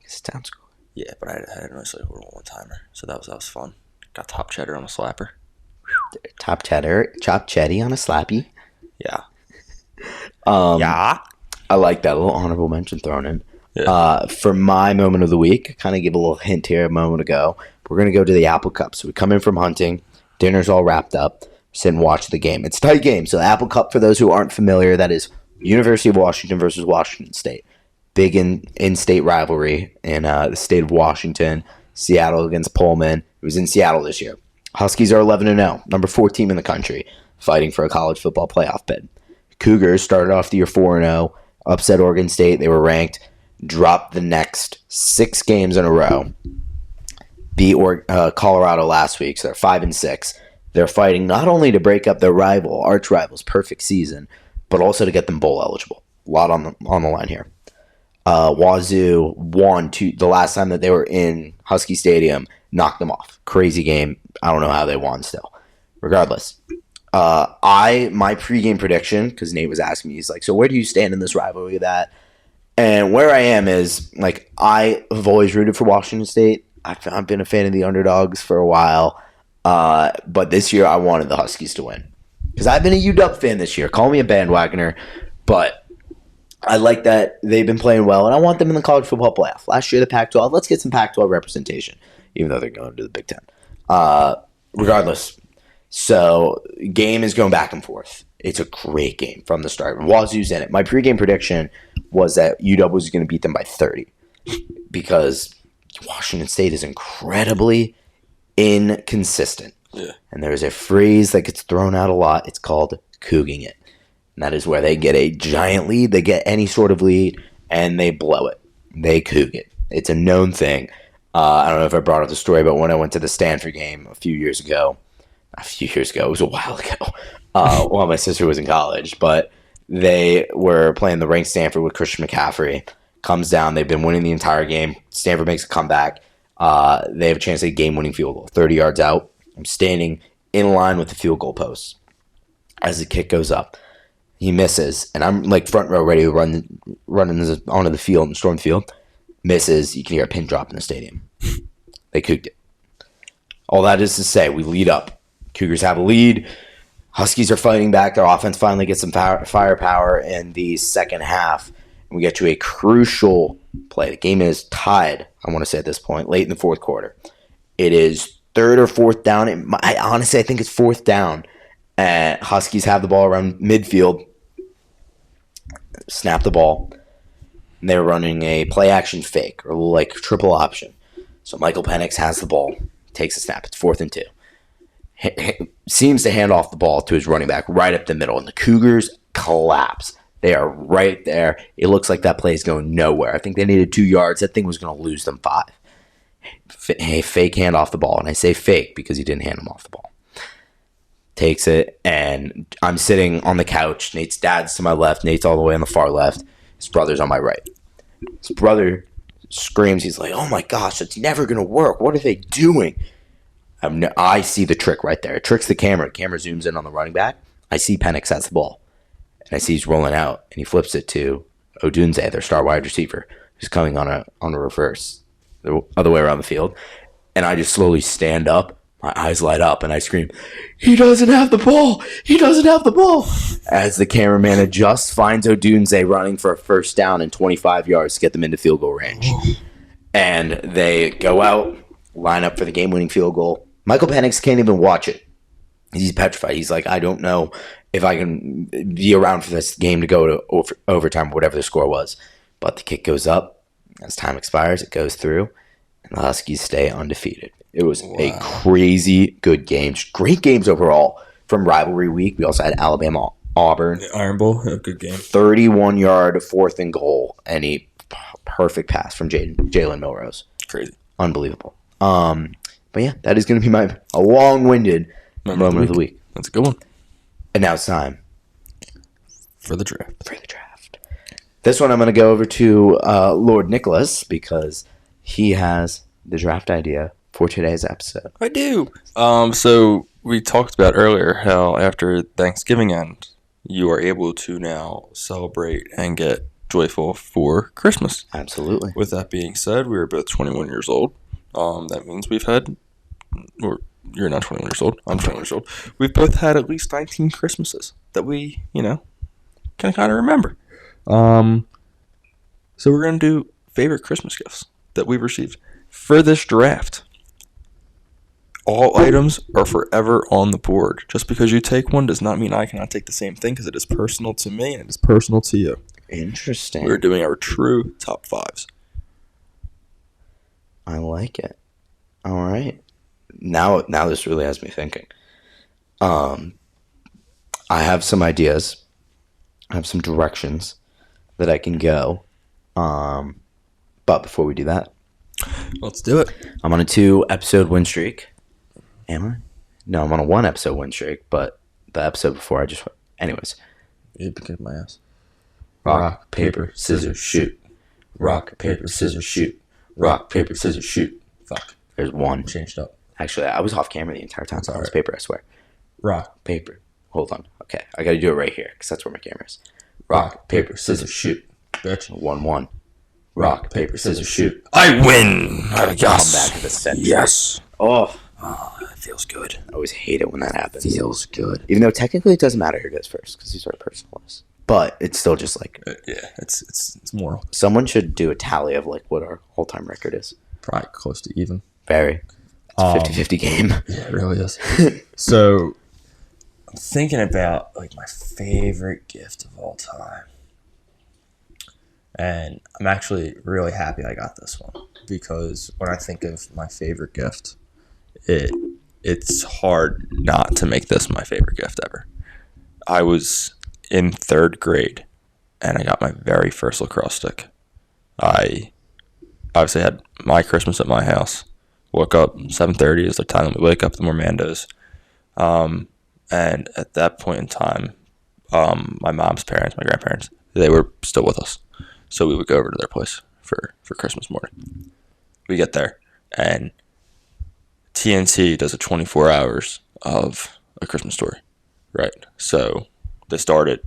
It's down school. Yeah, but I had a nice little one-timer, so that was fun. Got top cheddar on a slapper. Top cheddar. Chopped chetty on a slappy. Yeah. Yeah. I like that little honorable mention thrown in. Yeah. For my moment of the week, kind of give a little hint here a moment ago. We're going to go to the Apple Cup. So we come in from hunting. Dinner's all wrapped up. Sit and watch the game. It's a tight game. So the Apple Cup, for those who aren't familiar, that is University of Washington versus Washington State. Big in-state rivalry in the state of Washington. Seattle against Pullman. It was in Seattle this year. Huskies are 11-0, number 4 team in the country, fighting for a college football playoff bid. Cougars started off the year 4-0, upset Oregon State. They were ranked, dropped the next 6 games in a row, beat Colorado last week, so they're 5-6. They're fighting not only to break up their arch rival's perfect season, but also to get them bowl eligible. A lot on the line here. Wazoo won the last time that they were in Husky Stadium, knocked them off. Crazy game. I don't know how they won still. Regardless, my pregame prediction, because Nate was asking me, he's like, so where do you stand in this rivalry that? And where I am is, like, I have always rooted for Washington State. I've been a fan of the underdogs for a while. But this year I wanted the Huskies to win. Because I've been a UW fan this year. Call me a bandwagoner. But I like that they've been playing well, and I want them in the college football playoff. Last year, the Pac-12. Let's get some Pac-12 representation, even though they're going to the Big Ten. Regardless, so game is going back and forth. It's a great game from the start. Wazoo's in it. My pregame prediction was that UW was going to beat them by 30 because Washington State is incredibly inconsistent. Yeah. And there's a phrase that gets thrown out a lot. It's called couging it. And that is where they get a giant lead. They get any sort of lead, and they blow it. They coug it. It's a known thing. I don't know if I brought up the story, but when I went to the Stanford game a few years ago, it was a while ago, while my sister was in college, but they were playing the ranked Stanford with Christian McCaffrey. Comes down. They've been winning the entire game. Stanford makes a comeback. They have a chance at a game-winning field goal. 30 yards out. I'm standing in line with the field goal post as the kick goes up. He misses, and I'm like front row ready to run onto the field and storm the field. Misses. You can hear a pin drop in the stadium. They cooked it. All that is to say, we lead up. Cougars have a lead. Huskies are fighting back. Their offense finally gets some firepower in the second half. And we get to a crucial play. The game is tied, I want to say at this point, late in the fourth quarter. It is third or fourth down. I think it's fourth down. Huskies have the ball around midfield. Snap the ball. And they're running a play-action fake, or like triple option. So Michael Penix has the ball, takes a snap. It's 4th and 2. Seems to hand off the ball to his running back right up the middle, and the Cougars collapse. They are right there. It looks like that play is going nowhere. I think they needed 2 yards. That thing was going to lose them 5. Fake hand off the ball, and I say fake because he didn't hand him off the ball. Takes it, and I'm sitting on the couch. Nate's dad's to my left. Nate's all the way on the far left. His brother's on my right. His brother screams. He's like, oh my gosh, it's never going to work. What are they doing? I see the trick right there. It tricks the camera. The camera zooms in on the running back. I see Penix has the ball. And I see he's rolling out, and he flips it to Odunze, their star wide receiver, who's coming on a reverse, the other way around the field. And I just slowly stand up. My eyes light up, and I scream, he doesn't have the ball! He doesn't have the ball! As the cameraman adjusts, finds Odunze running for a first down and 25 yards to get them into field goal range. And they go out, line up for the game-winning field goal. Michael Penix can't even watch it. He's petrified. He's like, I don't know if I can be around for this game to go to overtime, whatever the score was. But the kick goes up. As time expires, it goes through. And the Huskies stay undefeated. It was a crazy good game. Great games overall from rivalry week. We also had Alabama-Auburn. The Iron Bowl, a good game. 31-yard 4th and goal. And a perfect pass from Jalen Milrose. Crazy. Unbelievable. But yeah, that is going to be a long-winded moment of the week. That's a good one. And now it's time for the draft. This one I'm going to go over to Lord Nicholas because he has the draft idea for today's episode. I do. So we talked about earlier how after Thanksgiving end, you are able to now celebrate and get joyful for Christmas. Absolutely. With that being said, we are both 21 years old. That means we've had, or you're not 21 years old, I'm 21 years old. We've both had at least 19 Christmases that we, can kind of remember. So we're going to do favorite Christmas gifts that we've received for this draft. All items are forever on the board. Just because you take one does not mean I cannot take the same thing because it is personal to me and it is personal to you. Interesting. We're doing our true top 5s. I like it. All right. Now this really has me thinking. I have some ideas. I have some directions that I can go. But before we do that, let's do it. I'm on a 2-episode win streak. Am I? No, I'm on a 1-episode win streak, but the episode before anyways. You can kick my ass. Rock, paper, scissors, shoot. Rock, paper, scissors, shoot. Rock, paper, scissors, shoot. Fuck. There's one. Changed up. Actually, I was off camera the entire time. It's paper, I swear. Rock. Paper. Hold on. Okay, I got to do it right here because that's where my camera is. Rock, paper, scissors, shoot. Bitch. 1-1. Rock, paper, scissors, shoot. I win. Yes. Comeback of the century. Yes. Oh, that feels good. I always hate it when that happens. Feels good. Even though technically it doesn't matter who goes first because these are personal lists. But it's still just like yeah, it's moral. Someone should do a tally of like what our all-time record is. Probably close to even. Very. It's a 50-50 game. Yeah, it really is. So I'm thinking about like my favorite gift of all time. And I'm actually really happy I got this one because when I think of my favorite gift, it's hard not to make this my favorite gift ever. I was in 3rd grade and I got my very first lacrosse stick. I obviously had my Christmas at my house. Woke up 7:30 is the time that we wake up at the Mormandos. And at that point in time, my mom's parents, my grandparents, they were still with us. So we would go over to their place for Christmas morning. We get there, and TNT does a 24 hours of A Christmas Story, right? So they start at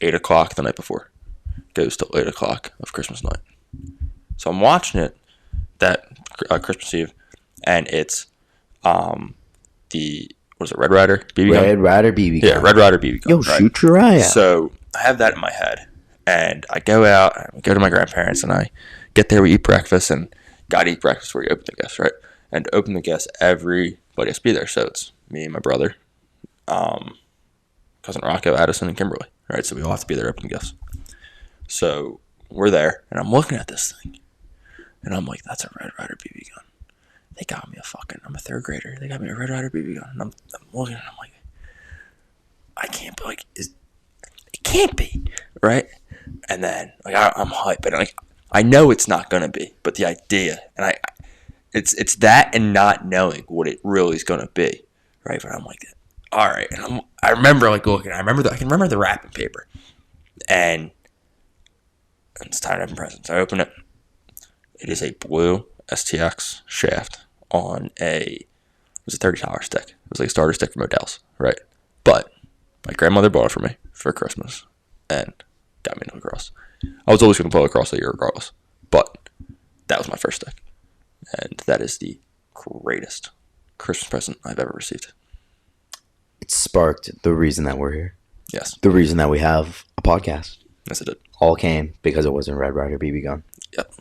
8 o'clock the night before. Goes till 8 o'clock of Christmas night. So I'm watching it that Christmas Eve, and it's Red Ryder BB gun? Red Ryder BB gun. Yeah, Red Ryder BB gun. Yo, shoot your eye out. So I have that in my head, and I go out, I go to my grandparents, and I get there, we eat breakfast, and gotta eat breakfast before you open the gifts, right? And to open the gifts, everybody has to be there. So it's me and my brother, cousin Rocco, Addison, and Kimberly, right? So we all have to be there to open the gifts. So we're there, and I'm looking at this thing, and I'm like, that's a Red Ryder BB gun. They got me I'm a third grader. They got me a Red Ryder BB gun. And I'm looking at it, I'm like, I can't be, like, it can't be, right? And then, like, I'm hyped, but, like, I know it's not going to be, but the idea, and it's that and not knowing what it really is going to be, right? But I'm like, all right. And I remember, like, looking, I can remember the wrapping paper. And it's time to open presents. I open it. It is a blue STX shaft on it was a $30 stick. It was like a starter stick from Odell's, right? But my grandmother bought it for me for Christmas and got me into lacrosse. I was always going to play lacrosse that year regardless, but that was my first stick. And that is the greatest Christmas present I've ever received. It sparked the reason that we're here. Yes. The reason that we have a podcast. Yes, it did. All came because it wasn't Red Ryder BB gun. Yep.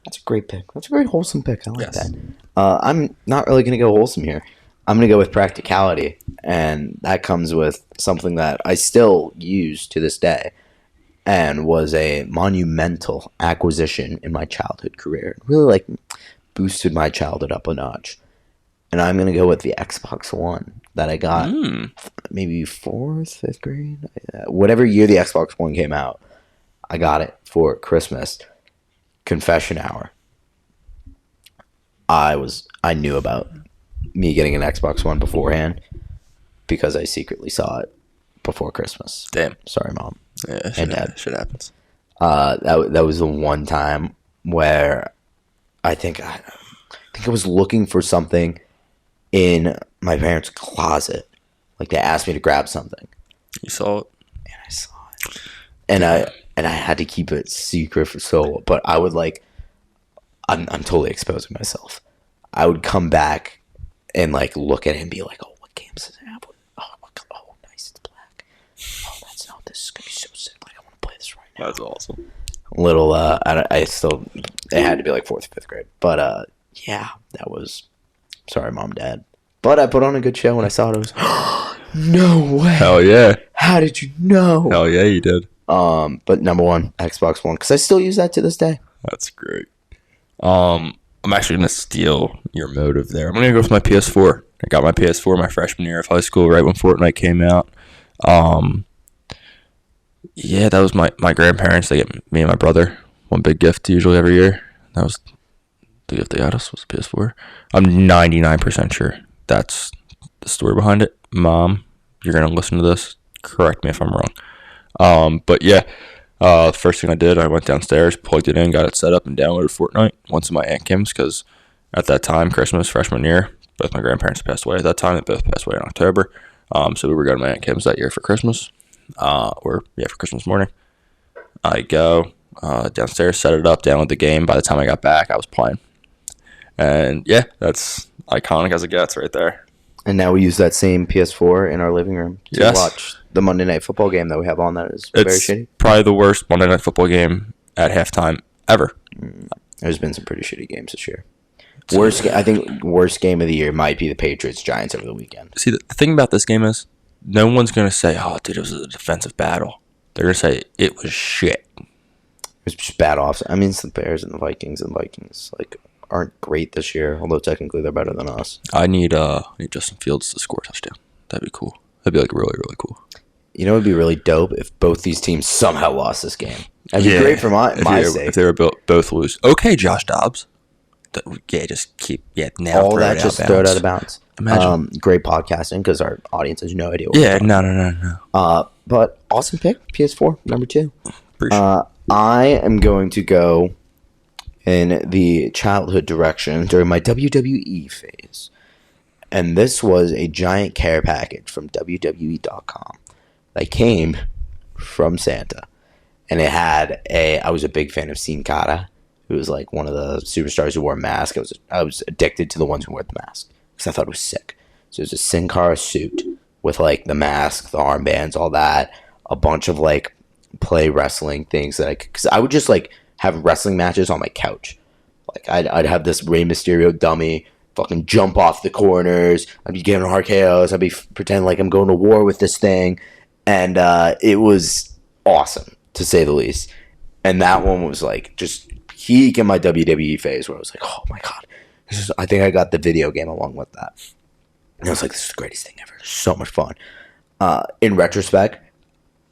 That's a great pick. That's a very wholesome pick. I like Yes. that. I'm not really going to go wholesome here. I'm going to go with practicality. And that comes with something that I still use to this day and was a monumental acquisition in my childhood career. It really, like, boosted my childhood up a notch. And I'm going to go with the Xbox One that I got maybe 4th, 5th grade. Whatever year the Xbox One came out, I got it for Christmas. Confession hour. I knew about me getting an Xbox One beforehand because I secretly saw it before Christmas. Damn. Sorry, Mom. Yeah, And Dad. shit happens. That was the one time where I think I was looking for something in my parents' closet. Like, they asked me to grab something. You saw it? And I saw it. And I had to keep it secret for so long. But I would, like, I'm totally exposing myself. I would come back and, like, look at it and be like, oh, what games does it have? Oh, nice, it's black. Oh, that's not, this is going to be so sick. Like, I want to play this right now. That's awesome. Little, it had to be like 4th or 5th grade. But, yeah, that was, sorry, Mom, Dad. But I put on a good show when I saw it. It was, no way. Hell yeah. How did you know? Hell yeah, you did. But number one, Xbox One, because I still use that to this day. That's great. I'm actually going to steal your motive there. I'm going to go with my PS4. I got my PS4 my freshman year of high school, right when Fortnite came out. Yeah, that was my grandparents. They get me and my brother one big gift usually every year. That was the gift they got us, was a PS4. I'm 99% sure that's the story behind it. Mom, you're going to listen to this. Correct me if I'm wrong. But yeah, first thing I did, I went downstairs, plugged it in, got it set up, and downloaded Fortnite. Went to my Aunt Kim's because at that time, Christmas, freshman year, both my grandparents passed away at that time. They both passed away in October. So we were going to my Aunt Kim's that year for Christmas. For Christmas morning. I go downstairs, set it up, download the game. By the time I got back, I was playing. And yeah, that's iconic as it gets right there. And now we use that same PS4 in our living room to watch the Monday Night Football game that we have on. That is very shitty. Probably the worst Monday Night Football game at halftime ever. There's been some pretty shitty games this year. I think worst game of the year might be the Patriots-Giants over the weekend. See, the thing about this game is no one's going to say, oh, dude, it was a defensive battle. They're going to say it was shit. It was just bad offs. I mean, it's the Bears and the Vikings, like, aren't great this year, although technically they're better than us. I need Justin Fields to score a touchdown. That'd be cool. That'd be, like, really, really cool. You know, it'd be really dope if both these teams somehow lost this game. That'd be great for my sake. If they were both lose. Okay, Josh Dobbs. Just keep, now all that just throw it out of bounds. Imagine. Great podcasting because our audience has no idea what No. But awesome pick, PS4, number 2. Appreciate I am going to go in the childhood direction during my WWE phase. And this was a giant care package from WWE.com that came from Santa. And it had I was a big fan of Sin Cara. who was like one of the superstars who wore a mask. I was addicted to the ones who wore the mask because I thought it was sick. So it was a Sin Cara suit with like the mask, the armbands, all that, a bunch of like play wrestling things because I would just like have wrestling matches on my couch. Like I'd have this Rey Mysterio dummy fucking jump off the corners. I'd be getting RKOs. I'd be pretending like I'm going to war with this thing, and it was awesome to say the least. And that one was like just peak in my WWE phase where I was like, oh my god, I think I got the video game along with that. And I was like, this is the greatest thing ever. So much fun. In retrospect,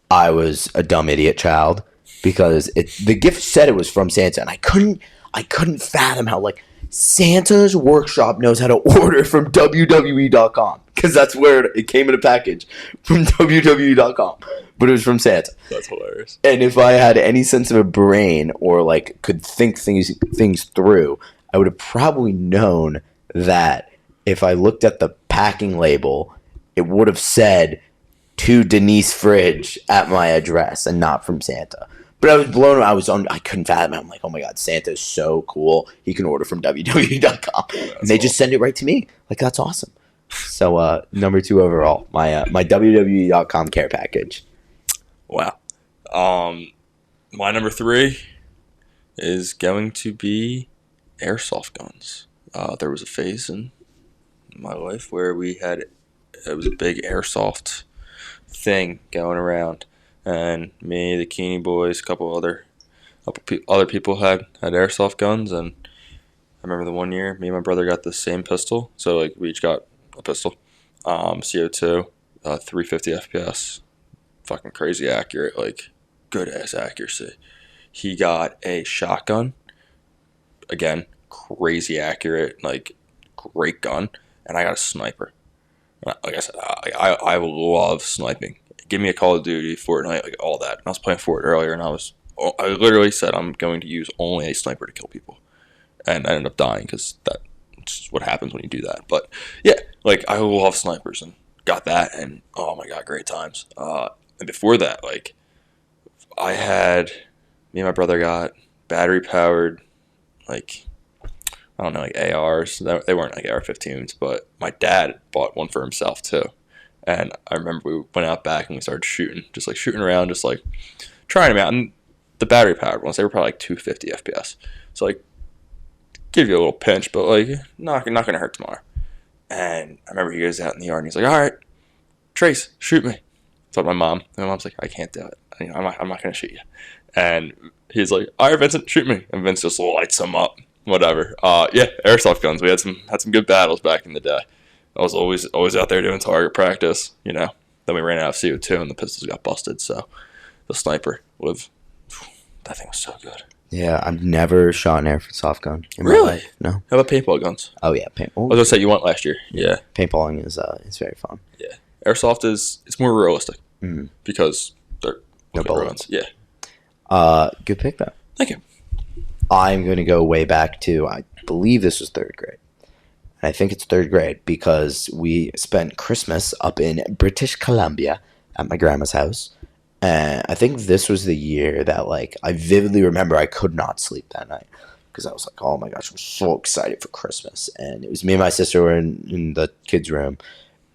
I was a dumb idiot child because the gift said it was from Santa, and I couldn't fathom how like Santa's workshop knows how to order from WWE.com because that's where it came in a package from WWE.com, but it was from Santa. That's hilarious. And if I had any sense of a brain or like could think things through, I would have probably known that if I looked at the packing label, it would have said to Denise Fridge at my address and not from Santa. But I was blown. I couldn't fathom it. I'm like, oh my god, Santa's so cool. He can order from WWE.com, and they just send it right to me. Like that's awesome. So number 2 overall, my WWE.com care package. Wow. My number 3 is going to be airsoft guns. There was a phase in my life where it was a big airsoft thing going around. And me, the Keeney boys, a couple other people had airsoft guns, and I remember the one year me and my brother got the same pistol, so like we each got a pistol, CO2, 350 FPS, fucking crazy accurate, like good ass accuracy. He got a shotgun, again crazy accurate, like great gun, and I got a sniper. Like I said, I love sniping. Give me a Call of Duty, Fortnite, like all that. And I was playing Fortnite earlier, and I literally said I'm going to use only a sniper to kill people, and I ended up dying because that's what happens when you do that. But yeah, like I love snipers and got that, and oh my god, great times. And before that, like me and my brother got battery powered, like I don't know, like ARs. They weren't like AR-15s, but my dad bought one for himself too. And I remember we went out back and we started shooting around, just like trying them out. And the battery powered ones, they were probably like 250 FPS. So like, give you a little pinch, but like not gonna hurt tomorrow. And I remember he goes out in the yard and he's like, "All right, Trace, shoot me." So my mom's like, "I can't do it. I'm not gonna shoot you." And he's like, "All right, Vincent, shoot me." And Vince just lights him up. Whatever. Yeah, airsoft guns. We had some good battles back in the day. I was always out there doing target practice, you know. Then we ran out of CO2 and the pistols got busted. So the sniper that thing was so good. Yeah, I've never shot an airsoft gun in my Really? life. No. How about paintball guns? Oh yeah, I was gonna say you went last year. Yeah. Paintballing is very fun. Yeah. Airsoft it's more realistic because they're No bullets. Yeah. Good pick though. Thank you. I'm going to go way back to, I believe this was 3rd grade. And I think it's 3rd grade because we spent Christmas up in British Columbia at my grandma's house. And I think this was the year that, like, I vividly remember I could not sleep that night. Because I was like, oh my gosh, I'm so excited for Christmas. And it was me and my sister were in the kids' room.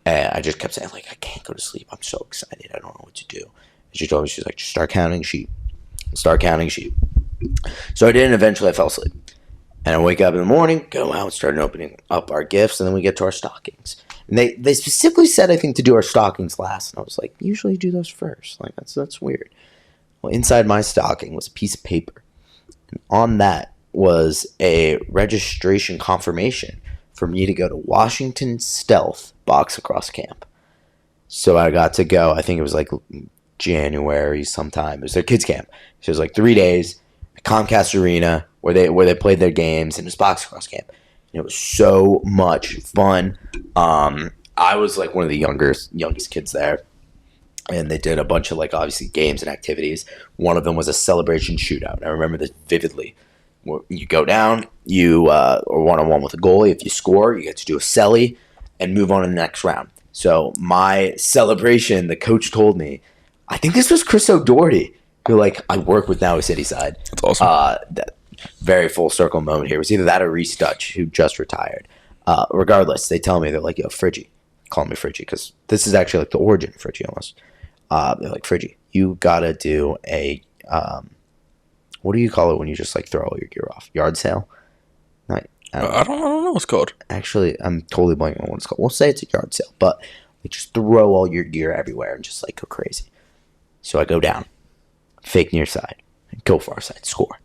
And I just kept saying, like, I can't go to sleep. I'm so excited. I don't know what to do. And she told me, she's like, just start counting sheep. Start counting sheep. So I did, and eventually I fell asleep. And I wake up in the morning, go out, start opening up our gifts, and then we get to our stockings. And they specifically said, I think, to do our stockings last. And I was like, usually do those first. Like, that's weird. Well, inside my stocking was a piece of paper. And on that was a registration confirmation for me to go to Washington Stealth Box Lacrosse Camp. So I got to go, I think it was like January sometime. It was their kids camp. So it was like 3 days. Comcast Arena where they played their games, and it was box lacrosse camp. And it was so much fun. I was like one of the youngest kids there, and they did a bunch of like obviously games and activities. One of them was a celebration shootout. I remember this vividly. You go down, you are 1-on-1 with a goalie. If you score, you get to do a celly and move on to the next round. So my celebration, the coach told me, I think this was Chris O'Doherty, who like I work with now at Cityside. That's awesome. very full circle moment here. It was either that or Reese Dutch, who just retired. Regardless, they tell me, they're like, yo, Friggy. Call me Friggy, because this is actually like the origin of Friggy almost. They're like, Friggy, you gotta do a, what do you call it when you just like throw all your gear off? Yard sale? I don't know what it's called. Actually, I'm totally blanking on what it's called. We'll say it's a yard sale, but like just throw all your gear everywhere and just like go crazy. So I go down, fake near side, go far side, score.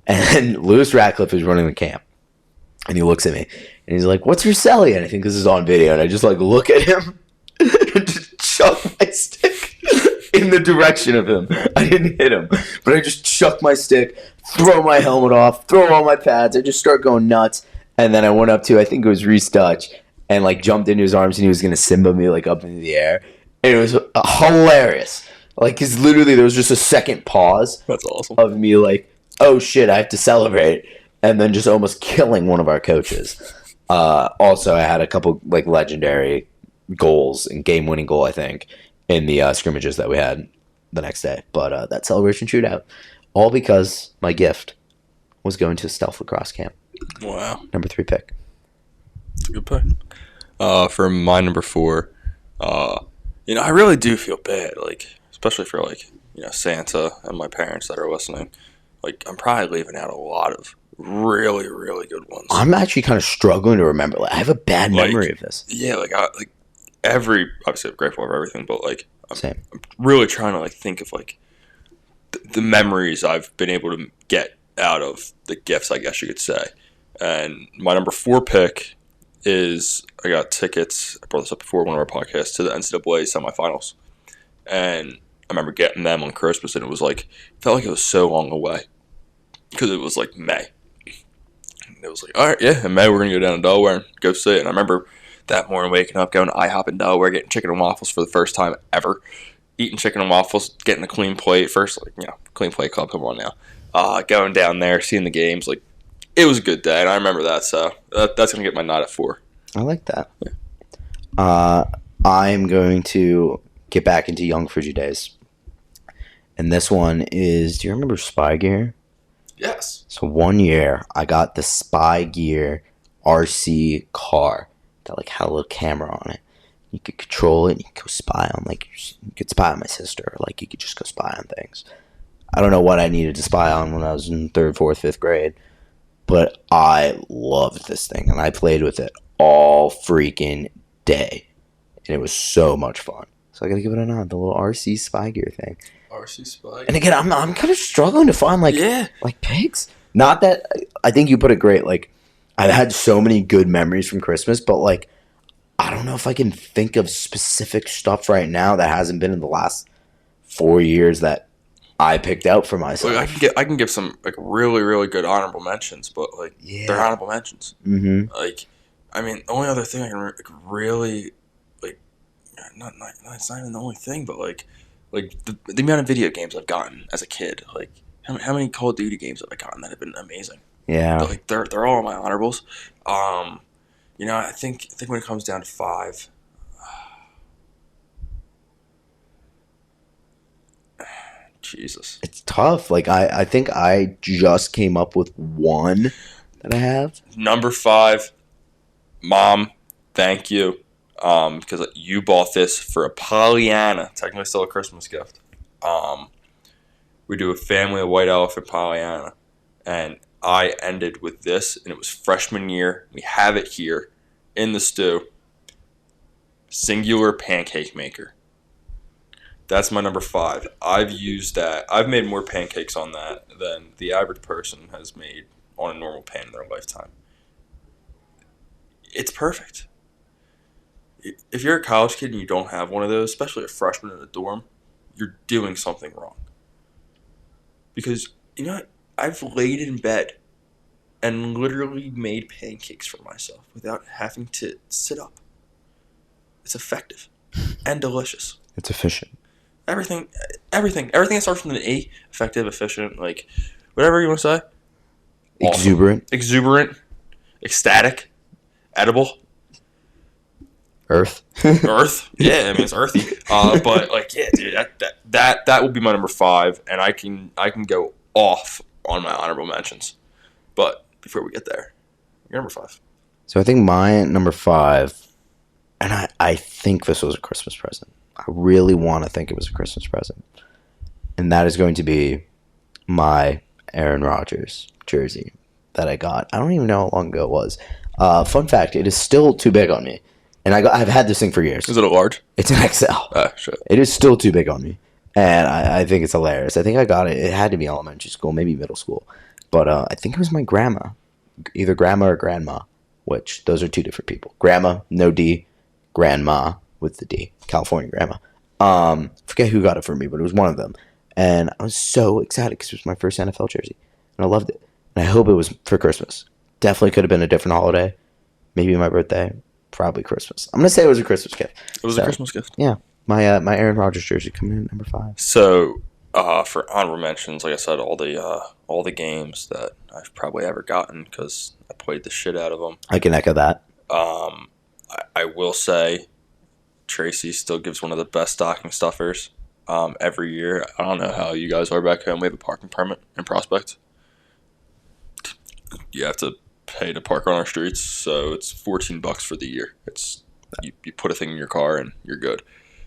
And Lewis Ratcliffe is running the camp, and he looks at me, and he's like, "What's your celly?" And I think this is on video, and I just like look at him and just chuck my stick in the direction of him. I didn't hit him, but I just chuck my stick, throw my helmet off, throw all my pads. I just start going nuts, and then I went up to, I think it was Reese Dutch, and like jumped into his arms, and he was gonna Simba me like up into the air, and it was hilarious. Like, cause literally there was just a second pause. That's awesome. Of me like, oh shit, I have to celebrate, and then just almost killing one of our coaches. Also, I had a couple like legendary goals and game-winning goal, I think, in the scrimmages that we had the next day. But that celebration shootout, all because my gift was going to a stealth lacrosse camp. Wow. Number 3 pick. That's a good pick. For my number 4, I really do feel bad, like, especially for, like, Santa and my parents that are listening. Like, I'm probably leaving out a lot of really, really good ones. I'm actually kind of struggling to remember. Like, I have a bad memory of this. Yeah, obviously I'm grateful for everything, but, like, Same. I'm really trying to, like, think of, like, the memories I've been able to get out of the gifts, I guess you could say. And my number 4 pick is, I got tickets, I brought this up before one of our podcasts, to the NCAA semifinals. And I remember getting them on Christmas, and it was like, felt like it was so long away. Because it was like May. And it was like, all right, yeah, in May we're going to go down to Delaware and go see it. And I remember that morning waking up, going to IHOP in Delaware, getting chicken and waffles for the first time ever. Eating chicken and waffles, getting a clean plate. First, clean plate club, come on now. Going down there, seeing the games, like, it was a good day, and I remember that, so that's going to get my nod at 4. I like that. Yeah. I'm going to get back into young Friggy days. And this one is, do you remember Spy Gear? Yes. So one year, I got the Spy Gear RC car that like had a little camera on it. You could control it, and you could go spy on, like, you could spy on my sister, or like you could just go spy on things. I don't know what I needed to spy on when I was in 3rd, 4th, 5th grade, but I loved this thing, and I played with it all freaking day, and it was so much fun. So I gotta give it a nod, the little RC Spy Gear thing. RC Spy. And again, I'm kind of struggling to find like pigs. Not that I think you put it great. Like, I've had so many good memories from Christmas, but like, I don't know if I can think of specific stuff right now that hasn't been in the last 4 years that I picked out for myself. Like, I can give some like really, really good honorable mentions, but like they're honorable mentions. Mm-hmm. Like, I mean, the only other thing I can really like, not it's not even the only thing, but like the amount of video games I've gotten as a kid. Like, how many Call of Duty games have I gotten that have been amazing? Yeah. But like they're all my honorables. I think when it comes down to 5, Jesus, it's tough. Like, I think I just came up with one that I have. Number 5, Mom, thank you. Because you bought this for a Pollyanna, technically still a Christmas gift. We do a family of White Elephant Pollyanna, and I ended with this, and it was freshman year. We have it here in the stew. Singular pancake maker. That's my number 5. I've used that. I've made more pancakes on that than the average person has made on a normal pan in their lifetime. It's perfect. If you're a college kid and you don't have one of those, especially a freshman in a dorm, you're doing something wrong. Because, I've laid in bed and literally made pancakes for myself without having to sit up. It's effective and delicious. It's efficient. Everything that starts with an E, effective, efficient, like, whatever you want to say. Awesome. Exuberant, ecstatic, edible. Earth. Yeah, I mean, it's earthy. But like, yeah, dude, that will be my number 5, and I can go off on my honorable mentions. But before we get there, your number 5. So I think my number 5, and I think this was a Christmas present. I really want to think it was a Christmas present. And that is going to be my Aaron Rodgers jersey that I got. I don't even know how long ago it was. Fun fact, it is still too big on me. And I've had this thing for years. Is it a large? It's an XL. Ah, shit. It is still too big on me. And I think it's hilarious. I think I got it. It had to be elementary school, maybe middle school. But I think it was my grandma. Either grandma or grandma, which those are two different people. Grandma, no D. Grandma with the D. California grandma. Forget who got it for me, but it was one of them. And I was so excited because it was my first NFL jersey. And I loved it. And I hope it was for Christmas. Definitely could have been a different holiday. Maybe my birthday. Probably Christmas. I'm going to say it was a Christmas gift. It was a Christmas gift. Yeah. My Aaron Rodgers jersey coming in at number 5. So, for honorable mentions, like I said, all the games that I've probably ever gotten because I played the shit out of them. I can echo that. I will say Tracy still gives one of the best stocking stuffers every year. I don't know how you guys are back home. We have a parking permit in Prospect. You have to pay to park on our streets, so it's $14 for the year. It's you put a thing in your car and you're good.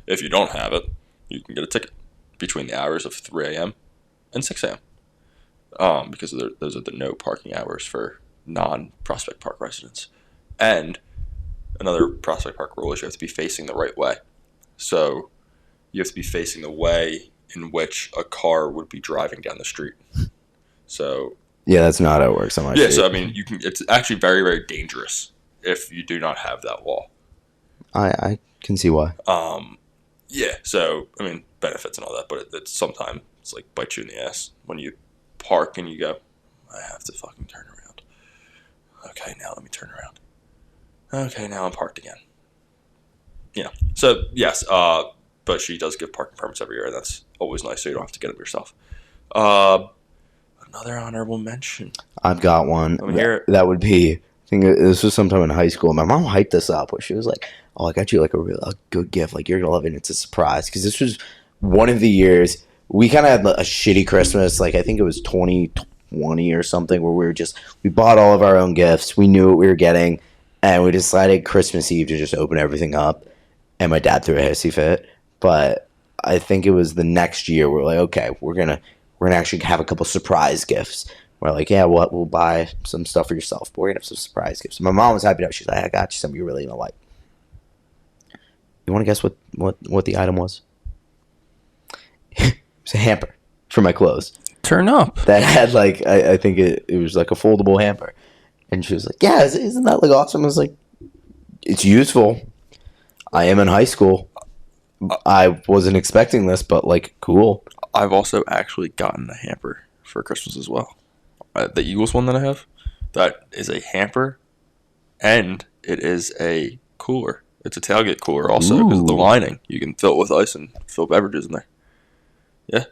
If you don't have it, you can get a ticket between the hours of 3 a.m. and 6 a.m. Because those are the no parking hours for non-Prospect Park residents. And another Prospect Park rule is you have to be facing the right way. So you have to be facing the way in which a car would be driving down the street. So yeah, that's not how it works on my street. so I mean, it's actually very, very dangerous if you do not have that law. I can see why. Yeah, so I mean, benefits and all that, but it's sometimes it's like bites you in the ass when you park and you go, I have to fucking turn around. Okay, now let me turn around. Okay, now I'm parked again. Yeah. So yes, but she does give parking permits every year, and that's always nice, so you don't have to get them yourself. Another honorable mention. I've got one. Let me hear it. That would be. I think this was sometime in high school. My mom hyped this up where she was like, "Oh, I got you like a good gift. Like you're gonna love it. And it's a surprise." Because this was one of the years we kind of had a shitty Christmas. Like I think it was 2020 or something, where we bought all of our own gifts. We knew what we were getting, and we decided Christmas Eve to just open everything up. And my dad threw a hissy fit. But I think it was the next year we're like, okay, we're gonna actually have a couple surprise gifts. We're like, yeah, we'll buy some stuff for yourself, but we're gonna have some surprise gifts. My mom was happy to. She's like, I got you something you're really gonna like. You want to guess what the item was? It was a hamper for my clothes. Turn up. That had like I think it was like a foldable hamper, and she was like, yeah, isn't that like awesome? I was like, it's useful. I am in high school. I wasn't expecting this, but like, cool. I've also actually gotten a hamper for Christmas as well. The Eagles one that I have, that is a hamper, and it is a cooler. It's a tailgate cooler also because of the lining. You can fill it with ice and fill beverages in there. Yeah.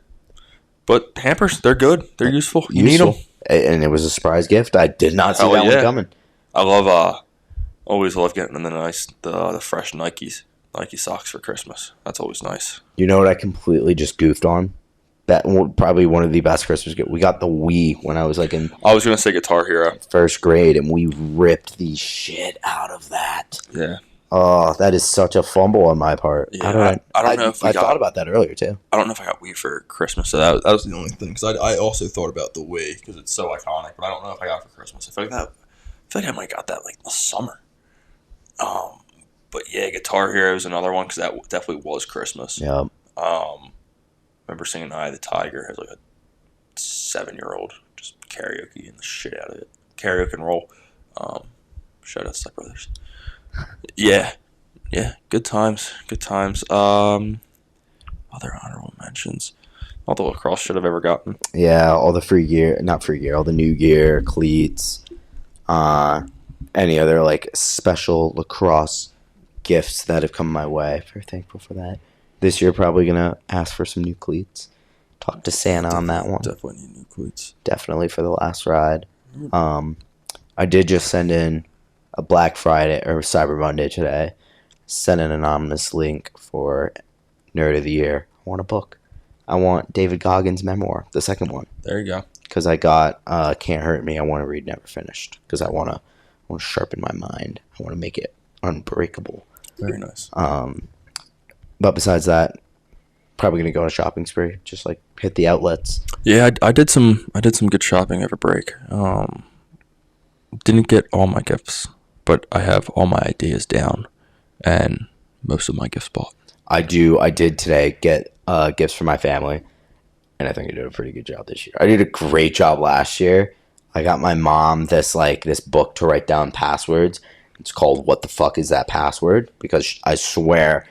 But hampers, they're good. They're useful. You need them. And it was a surprise gift. I did not see that one coming. I love, always love getting the fresh Nike socks for Christmas. That's always nice. You know what I completely just goofed on? That probably one of the best Christmas gifts. We got the Wii when I was like in. I was gonna say Guitar Hero. First grade, and we ripped the shit out of that. Yeah. Oh, that is such a fumble on my part. Yeah, I don't know if I thought about that earlier too. I don't know if I got Wii for Christmas, so that was the only thing. Because I also thought about the Wii because it's so iconic, but I don't know if I got it for Christmas. I feel like I might got that like in the summer. But yeah, Guitar Hero is another one because that definitely was Christmas. Yeah. Remember singing "Eye of the Tiger" as like a 7-year-old, just karaoke and the shit out of it. Karaoke and roll. Shout out to Step Brothers. Yeah, good times. Other honorable mentions. All the lacrosse shit I've ever gotten. Yeah, all the all the new gear, cleats, any other like special lacrosse gifts that have come my way. Very thankful for that. This year, probably gonna ask for some new cleats. Talk to Santa on that one. Definitely need new cleats. Definitely for the last ride. I did just send in a Black Friday or Cyber Monday today. Sent an anonymous link for Nerd of the Year. I want a book. I want David Goggins' memoir, the second one. There you go. because I got Can't Hurt Me. I want to read Never Finished because I want to sharpen my mind. I want to make it unbreakable. Very nice. But besides that, probably gonna go on a shopping spree. Just like hit the outlets. Yeah, I did some good shopping over break. Didn't get all my gifts, but I have all my ideas down, and most of my gifts bought. I did today get gifts for my family, and I think I did a pretty good job this year. I did a great job last year. I got my mom this book to write down passwords. It's called What the Fuck Is That Password? Because I swear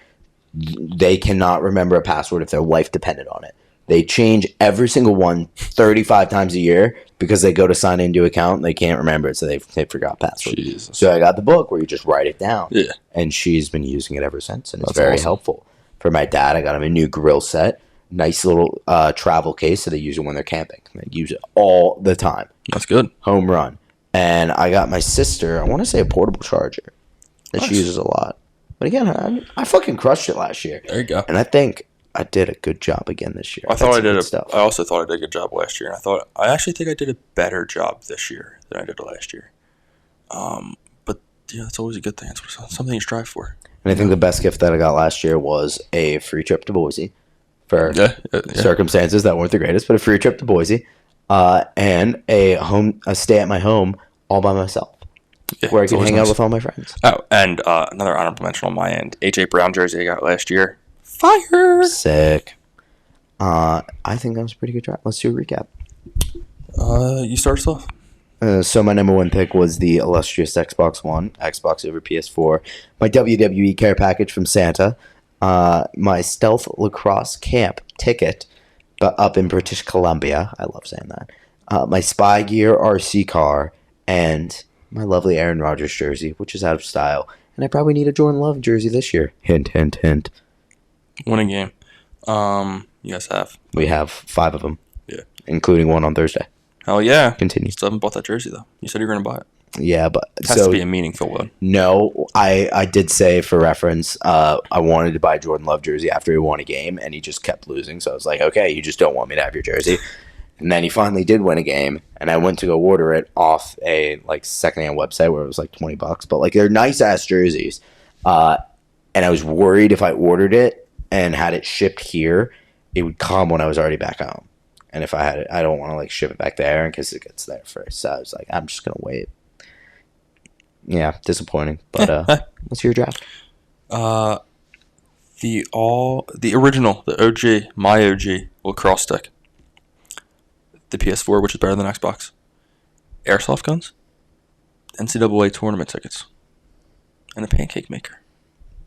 they cannot remember a password if their life depended on it. They change every single one 35 times a year because they go to sign into an account and they can't remember it, so they forgot password. Jesus. So I got the book where you just write it down. Yeah. And she's been using it ever since, and it's That's very awesome. helpful. For my dad, I got him a new grill set. Nice little travel case, so they use it when they're camping. They use it all the time. That's good. Home run. And I got my sister, I want to say a portable charger that she Nice. uses a lot. But again, I fucking crushed it last year. There you go. And I think I did a good job again this year. I thought I did stuff. I also thought I did a good job last year, and I actually think I did a better job this year than I did last year. But yeah, that's always a good thing. It's something you strive for. And I think the best gift that I got last year was a free trip to Boise for circumstances that weren't the greatest, but a free trip to Boise and a stay at my home all by myself. Yeah, where I it's can always hang out nice. with all my friends. Oh, and another honorable mention on my end. AJ Brown jersey I got last year. Fire! Sick. I think that was a pretty good job. Let's do a recap. You start us off. So my number one pick was the illustrious Xbox One, Xbox over PS4. My WWE care package from Santa. My stealth lacrosse camp ticket, but up in British Columbia. I love saying that. My Spy Gear RC car, and my lovely Aaron Rodgers jersey, which is out of style. And I probably need a Jordan Love jersey this year. Hint, hint, hint. Winning game. You guys have. We have 5 of them. Yeah. Including one on Thursday. Hell yeah. Continue. Still haven't bought that jersey, though. You said you were going to buy it. Yeah, but It has to be a meaningful one. No, I did say for reference, I wanted to buy a Jordan Love jersey after he won a game, and he just kept losing. So I was like, okay, you just don't want me to have your jersey. And then he finally did win a game, and I went to go order it off a secondhand website where it was $20. But they're nice ass jerseys, and I was worried if I ordered it and had it shipped here, it would come when I was already back home. And if I had it, I don't want to ship it back there in case it gets there first. So I was like, I'm just gonna wait. Yeah, disappointing. But what's your draft? The original, the OG, my OG lacrosse stick. The PS4, which is better than Xbox. Airsoft guns. NCAA tournament tickets. And a pancake maker.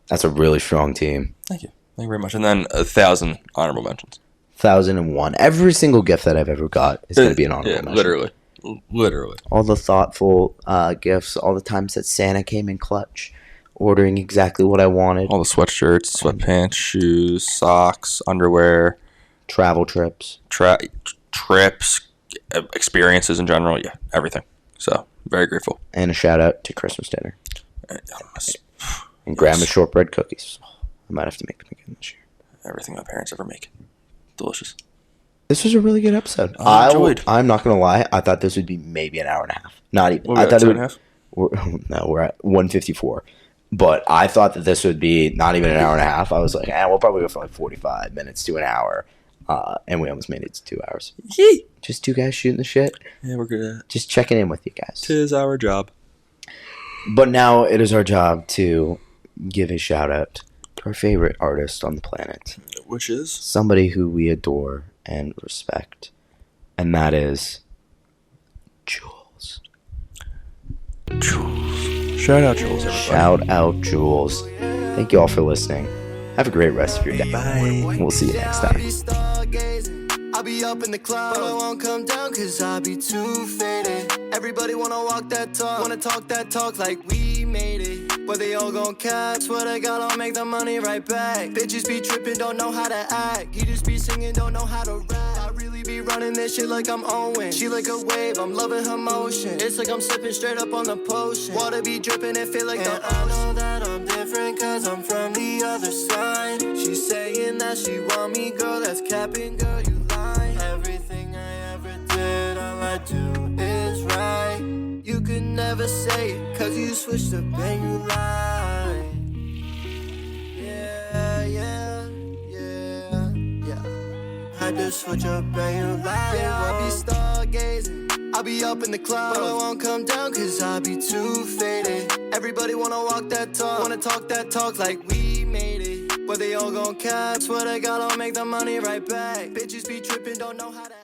That's a really strong team. Thank you. Thank you very much. And then 1,000 honorable mentions. 1,001. Every single gift that I've ever got is going to be an honorable mention. Literally. All the thoughtful gifts, all the times that Santa came in clutch, ordering exactly what I wanted. All the sweatshirts, sweatpants, shoes, socks, underwear. Travel trips. Trips, experiences in general. Yeah, everything. So, very grateful. And a shout out to Christmas dinner. And Grandma's shortbread cookies. I might have to make them again this year. Everything my parents ever make. Delicious. This was a really good episode. I enjoyed. I'm not going to lie. I thought this would be maybe an hour and a half. Not even. What, I thought it would. 2.5? No, we're at 154. But I thought that this would be not even an hour and a half. I was like, we'll probably go for 45 minutes to an hour. And we almost made it to 2 hours. Yee! Just 2 guys shooting the shit. Yeah, we're good. Just checking in with you guys. 'Tis our job. But now it is our job to give a shout out to our favorite artist on the planet. Which is? Somebody who we adore and respect. And that is Jules. Jules. Shout out Jules, everybody. Shout out Jules. Thank you all for listening. Have a great rest of your day. Bye. We'll see you next time. I be up in the club, but I won't come down cause I be too faded. Everybody wanna walk that talk, wanna talk that talk like we made it. But they all gon' cap, swear to God I'll make the money right back. Bitches be trippin', don't know how to act. You just be singing, don't know how to rap. I really be running this shit like I'm Owen. She like a wave, I'm loving her motion. It's like I'm sipping straight up on the potion. Water be dripping and feel like the ocean. I know that I'm different cause I'm from the other side. She's saying that she want me, girl, that's capping, girl, you lying. Everything I ever did, do is right. You could never say it, cause you switched up and you lied. Had to switch up and you lied. Yeah, I'll be stargazing, I'll be up in the clouds, but I won't come down cause I'll be too faded. Everybody wanna walk that talk, wanna talk that talk like we made it, but they all gon' cap. Swear to God I'll make the money right back. Bitches be tripping, don't know how to